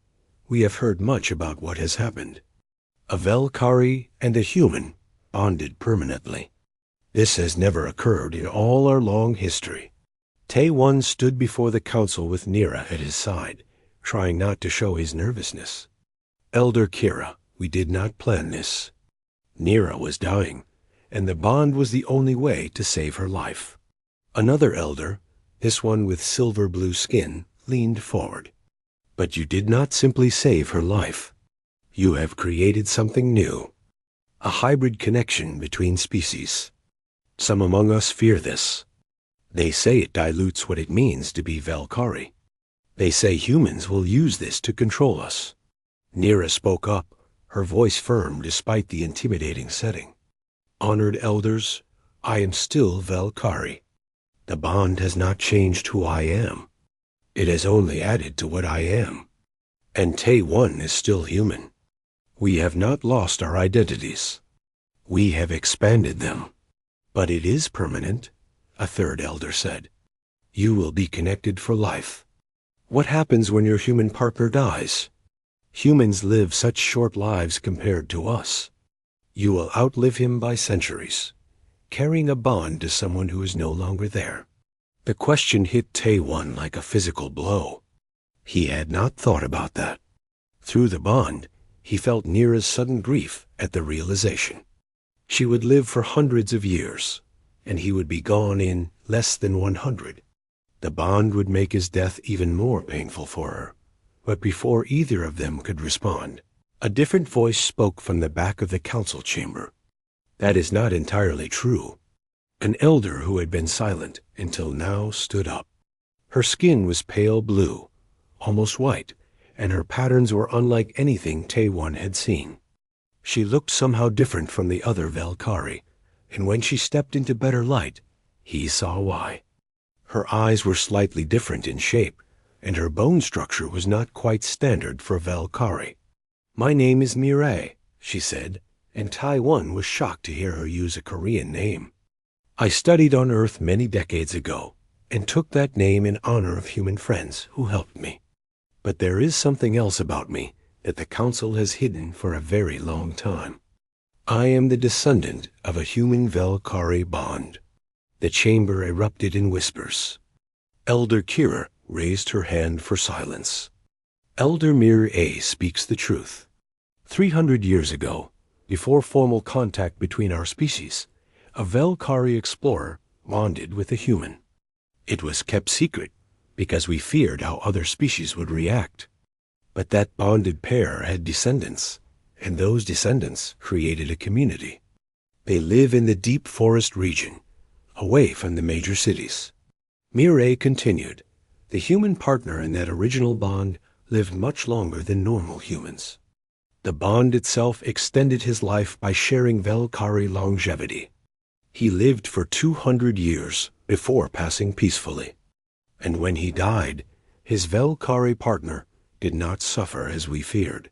Speaker 1: We have heard much about what has happened. A Velkari and a human bonded permanently. This has never occurred in all our long history." Tae-1 stood before the council with Nira at his side, trying not to show his nervousness. "Elder Kira, we did not plan this. Nira was dying, and the bond was the only way to save her life." Another elder, this one with silver blue skin, leaned forward. "But you did not simply save her life. You have created something new, a hybrid connection between species. Some among us fear this. They say it dilutes what it means to be Valkyrie. They say humans will use this to control us. Nira spoke up, her voice firm despite the intimidating setting. Honored elders, I am still Valkyrie. The bond has not changed who I am. It has only added to what I am. And Tay-1 is still human. We have not lost our identities. We have expanded them. But it is permanent, a third elder said. You will be connected for life. What happens when your human partner dies? Humans live such short lives compared to us. You will outlive him by centuries, carrying a bond to someone who is no longer there. The question hit Tay-1 like a physical blow. He had not thought about that. Through the bond, he felt Nira's sudden grief at the realization. She would live for hundreds of years, and he would be gone in less than 100. The bond would make his death even more painful for her. But before either of them could respond, a different voice spoke from the back of the council chamber. That is not entirely true. An elder who had been silent until now stood up. Her skin was pale blue, almost white, and her patterns were unlike anything Tay-1 had seen. She looked somehow different from the other Valkyrie, and when she stepped into better light, he saw why. Her eyes were slightly different in shape, and her bone structure was not quite standard for Valkyrie. My name is Mireille, she said, and Tay-1 was shocked to hear her use a Korean name. I studied on Earth many decades ago, and took that name in honor of human friends who helped me. But there is something else about me that the Council has hidden for a very long time. I am the descendant of a human Valkyrie bond. The chamber erupted in whispers. Elder Kira raised her hand for silence. Elder Mir-A speaks the truth. 300 years ago, before formal contact between our species, a Valkyrie explorer bonded with a human. It was kept secret because we feared how other species would react. But that bonded pair had descendants, and those descendants created a community. They live in the deep forest region, away from the major cities. Mireille continued, the human partner in that original bond lived much longer than normal humans. The bond itself extended his life by sharing Valkyrie longevity. He lived for 200 years before passing peacefully. And when he died, his Valkyrie partner did not suffer as we feared.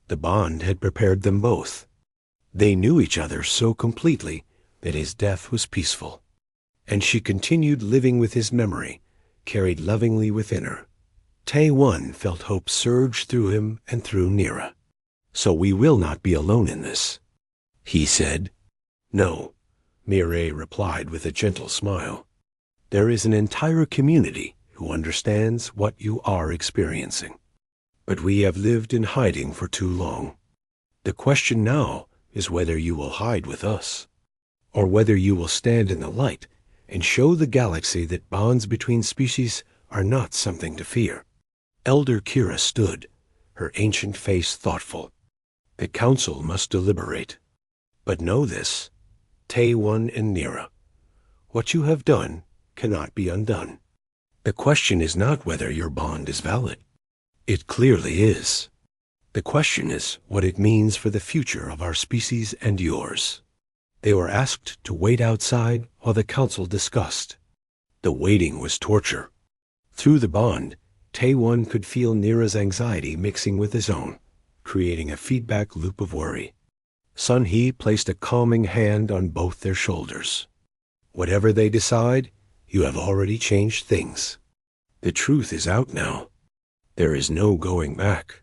Speaker 1: The bond had prepared them both. They knew each other so completely that his death was peaceful. And she continued living with his memory, carried lovingly within her. Tay-1 felt hope surge through him and through Nira. So we will not be alone in this, he said. No, Mireille replied with a gentle smile. There is an entire community who understands what you are experiencing. But we have lived in hiding for too long. The question now is whether you will hide with us, or whether you will stand in the light and show the galaxy that bonds between species are not something to fear. Elder Kira stood, her ancient face thoughtful. The council must deliberate. But know this, Tay-1 and Nira, what you have done cannot be undone. The question is not whether your bond is valid. It clearly is. The question is what it means for the future of our species and yours. They were asked to wait outside while the council discussed. The waiting was torture. Through the bond, Tay-1 could feel Nira's anxiety mixing with his own, creating a feedback loop of worry. Sun-Hee placed a calming hand on both their shoulders. Whatever they decide, you have already changed things. The truth is out now. There is no going back.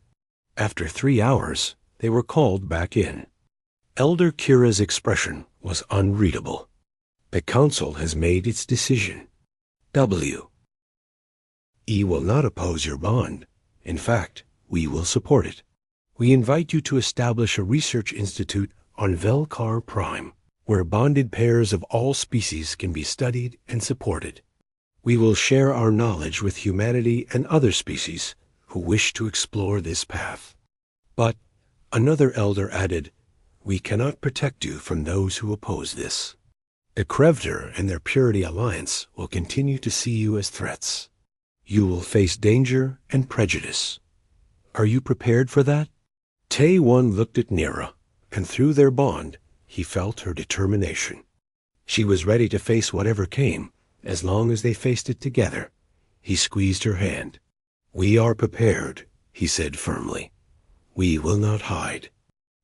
Speaker 1: After 3 hours, they were called back in. Elder Kira's expression was unreadable. The council has made its decision. W. E will not oppose your bond. In fact, we will support it. We invite you to establish a research institute on Velkar Prime, where bonded pairs of all species can be studied and supported. We will share our knowledge with humanity and other species who wish to explore this path. But, another elder added, we cannot protect you from those who oppose this. The Krevder and their Purity Alliance will continue to see you as threats. You will face danger and prejudice. Are you prepared for that? Tay-One looked at Nira, and through their bond, he felt her determination. She was ready to face whatever came, as long as they faced it together. He squeezed her hand. "We are prepared," he said firmly. "We will not hide.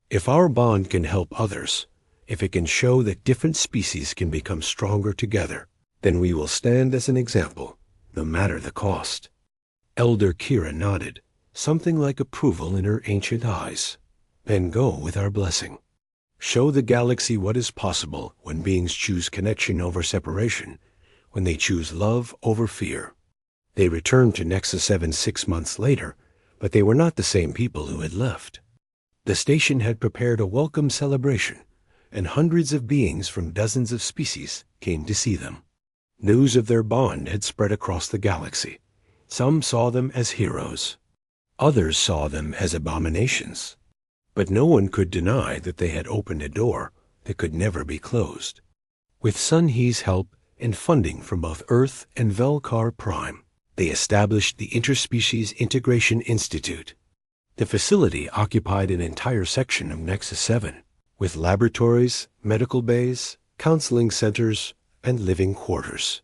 Speaker 1: If our bond can help others, if it can show that different species can become stronger together, then we will stand as an example, no matter the cost." Elder Kira nodded, something like approval in her ancient eyes. "Then go with our blessing. Show the galaxy what is possible when beings choose connection over separation, when they choose love over fear." They returned to Nexus 7 6 months later, but they were not the same people who had left. The station had prepared a welcome celebration, and hundreds of beings from dozens of species came to see them. News of their bond had spread across the galaxy. Some saw them as heroes. Others saw them as abominations. But no one could deny that they had opened a door that could never be closed. With Sun He's help and funding from both Earth and Velkar Prime, they established the Interspecies Integration Institute. The facility occupied an entire section of Nexus 7, with laboratories, medical bays, counseling centers, and living quarters.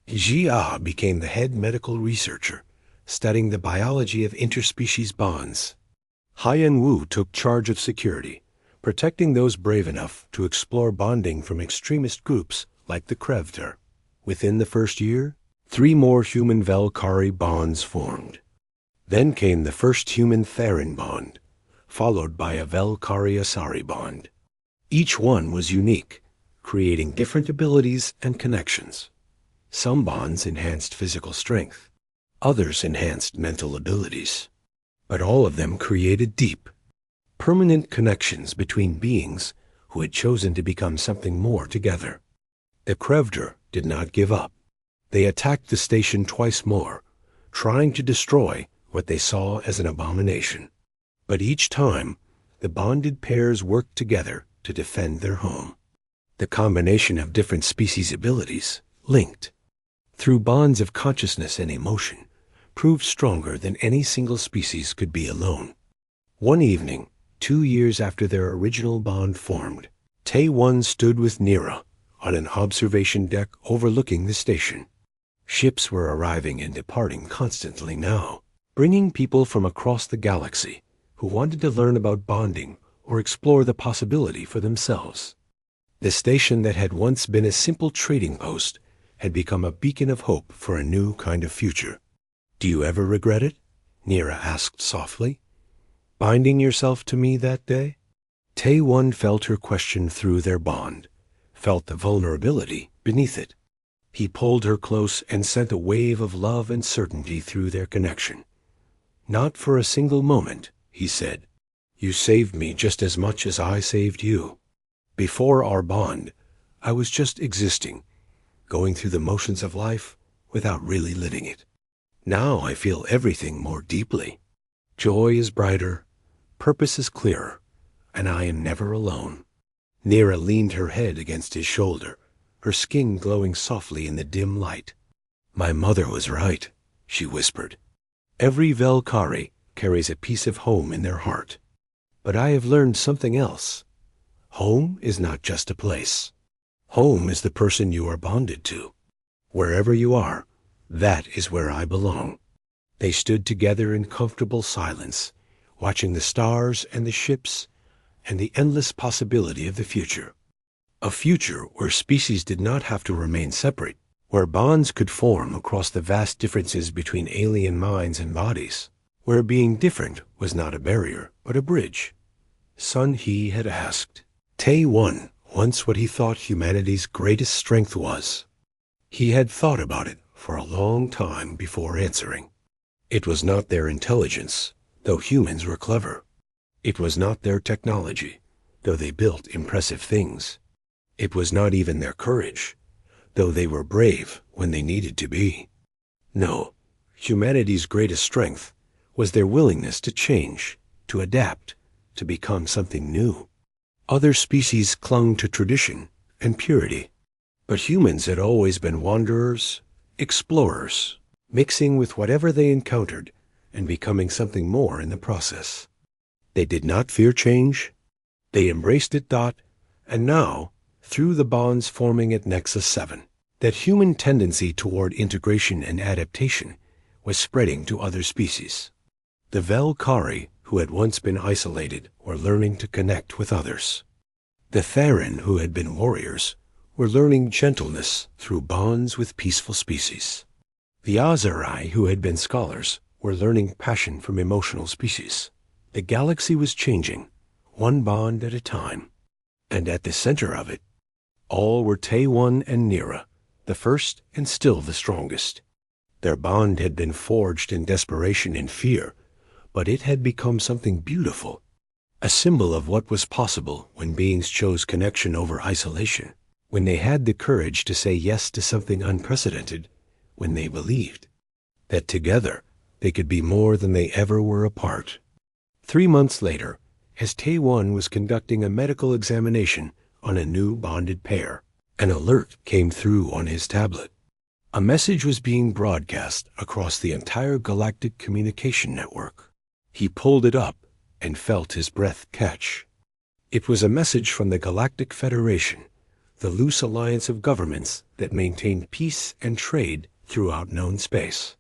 Speaker 1: Jia became the head medical researcher, studying the biology of interspecies bonds. Haiyan Wu took charge of security, protecting those brave enough to explore bonding from extremist groups like the Krevder. Within the first year, 3 more human Velkari bonds formed. Then came the first human Therin bond, followed by a Velkari Asari bond. Each one was unique, creating different abilities and connections. Some bonds enhanced physical strength, others enhanced mental abilities, but all of them created deep, permanent connections between beings who had chosen to become something more together. The Krevder did not give up. They attacked the station twice more, trying to destroy what they saw as an abomination. But each time, the bonded pairs worked together to defend their home. The combination of different species' abilities, linked through bonds of consciousness and emotion, proved stronger than any single species could be alone. One evening, 2 years after their original bond formed, Tay-One stood with Nira on an observation deck overlooking the station. Ships were arriving and departing constantly now, bringing people from across the galaxy who wanted to learn about bonding or explore the possibility for themselves. The station that had once been a simple trading post had become a beacon of hope for a new kind of future. "Do you ever regret it?" Nira asked softly. "Binding yourself to me that day?" Tay-One felt her question through their bond, felt the vulnerability beneath it. He pulled her close and sent a wave of love and certainty through their connection. "Not for a single moment," he said. "You saved me just as much as I saved you. Before our bond, I was just existing, going through the motions of life without really living it. Now I feel everything more deeply. Joy is brighter, purpose is clearer, and I am never alone." Nira leaned her head against his shoulder, her skin glowing softly in the dim light. "My mother was right," she whispered. "Every Velkari carries a piece of home in their heart. But I have learned something else. Home is not just a place. Home is the person you are bonded to. Wherever you are, that is where I belong." They stood together in comfortable silence, watching the stars and the ships and the endless possibility of the future. A future where species did not have to remain separate, where bonds could form across the vast differences between alien minds and bodies, where being different was not a barrier, but a bridge. Sun He had asked Tay-One once what he thought humanity's greatest strength was. He had thought about it for a long time before answering. It was not their intelligence, though humans were clever. It was not their technology, though they built impressive things. It was not even their courage, though they were brave when they needed to be. No, humanity's greatest strength was their willingness to change, to adapt, to become something new. Other species clung to tradition and purity. But humans had always been wanderers, explorers, mixing with whatever they encountered and becoming something more in the process. They did not fear change. They embraced it, and now, through the bonds forming at Nexus 7, that human tendency toward integration and adaptation was spreading to other species. The Velkari, who had once been isolated, were learning to connect with others. The Therin, who had been warriors, were learning gentleness through bonds with peaceful species. The Azarai, who had been scholars, were learning passion from emotional species. The galaxy was changing, one bond at a time. And at the center of it, all were Tay-1 and Nira, the first and still the strongest. Their bond had been forged in desperation and fear, but it had become something beautiful, a symbol of what was possible when beings chose connection over isolation, when they had the courage to say yes to something unprecedented, when they believed that together they could be more than they ever were apart. 3 months later, as Tay-1 was conducting a medical examination on a new bonded pair, an alert came through on his tablet. A message was being broadcast across the entire galactic communication network. He pulled it up and felt his breath catch. It was a message from the Galactic Federation, the loose alliance of governments that maintained peace and trade throughout known space.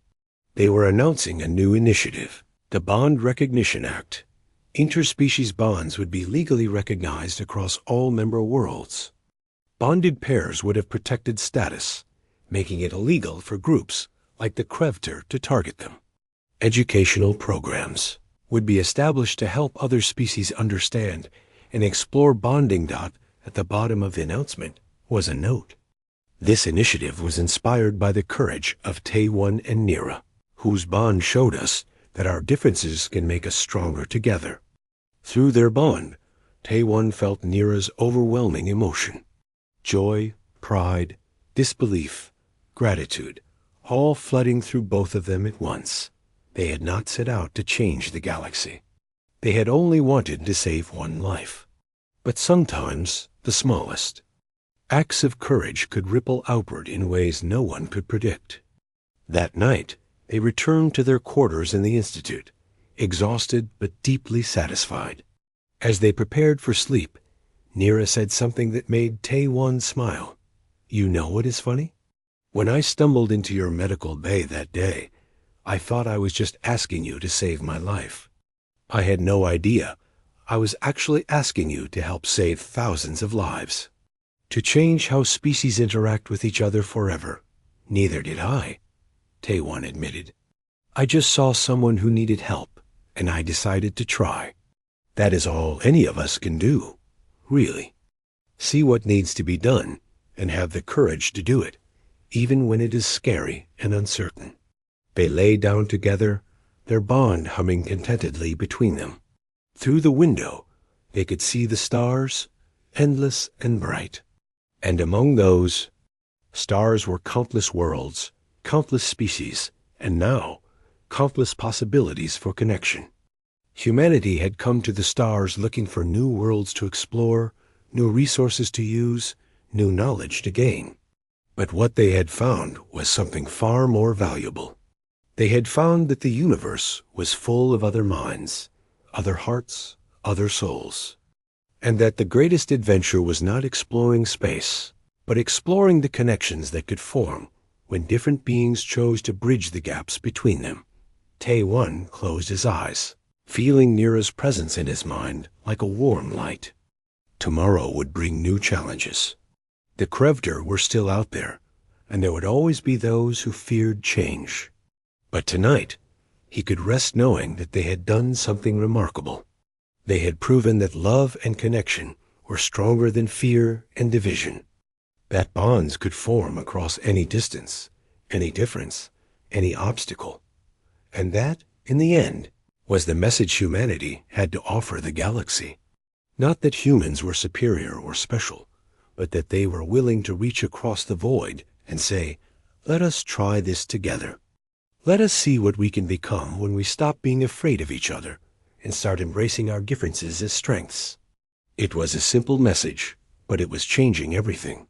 Speaker 1: They were announcing a new initiative, the Bond Recognition Act. Interspecies bonds would be legally recognized across all member worlds. Bonded pairs would have protected status, making it illegal for groups like the Krevter to target them. Educational programs would be established to help other species understand and explore bonding. At the bottom of the announcement was a note. This initiative was inspired by the courage of Tay-1 and Nira, whose bond showed us that our differences can make us stronger together. Through their bond, Tay-1 felt Nira's overwhelming emotion. Joy, pride, disbelief, gratitude, all flooding through both of them at once. They had not set out to change the galaxy. They had only wanted to save one life. But sometimes, the smallest, acts of courage could ripple outward in ways no one could predict. That night, they returned to their quarters in the Institute, exhausted but deeply satisfied. As they prepared for sleep, Nira said something that made Tay-1 smile. "You know what is funny? When I stumbled into your medical bay that day, I thought I was just asking you to save my life. I had no idea I was actually asking you to help save thousands of lives. To change how species interact with each other forever. Neither did I," Tay-1 admitted. "I just saw someone who needed help, and I decided to try. That is all any of us can do, really. See what needs to be done and have the courage to do it, even when it is scary and uncertain." They lay down together, their bond humming contentedly between them. Through the window, they could see the stars, endless and bright. And among those stars were countless worlds, countless species, and now countless possibilities for connection. Humanity had come to the stars looking for new worlds to explore, new resources to use, new knowledge to gain. But what they had found was something far more valuable. They had found that the universe was full of other minds, other hearts, other souls, and that the greatest adventure was not exploring space, but exploring the connections that could form when different beings chose to bridge the gaps between them. Tay-1 closed his eyes, feeling Nira's presence in his mind like a warm light. Tomorrow would bring new challenges. The Krevter were still out there, and there would always be those who feared change. But tonight, he could rest knowing that they had done something remarkable. They had proven that love and connection were stronger than fear and division, that bonds could form across any distance, any difference, any obstacle, and that, in the end, was the message humanity had to offer the galaxy. Not that humans were superior or special, but that they were willing to reach across the void and say, "Let us try this together. Let us see what we can become when we stop being afraid of each other and start embracing our differences as strengths." It was a simple message, but it was changing everything.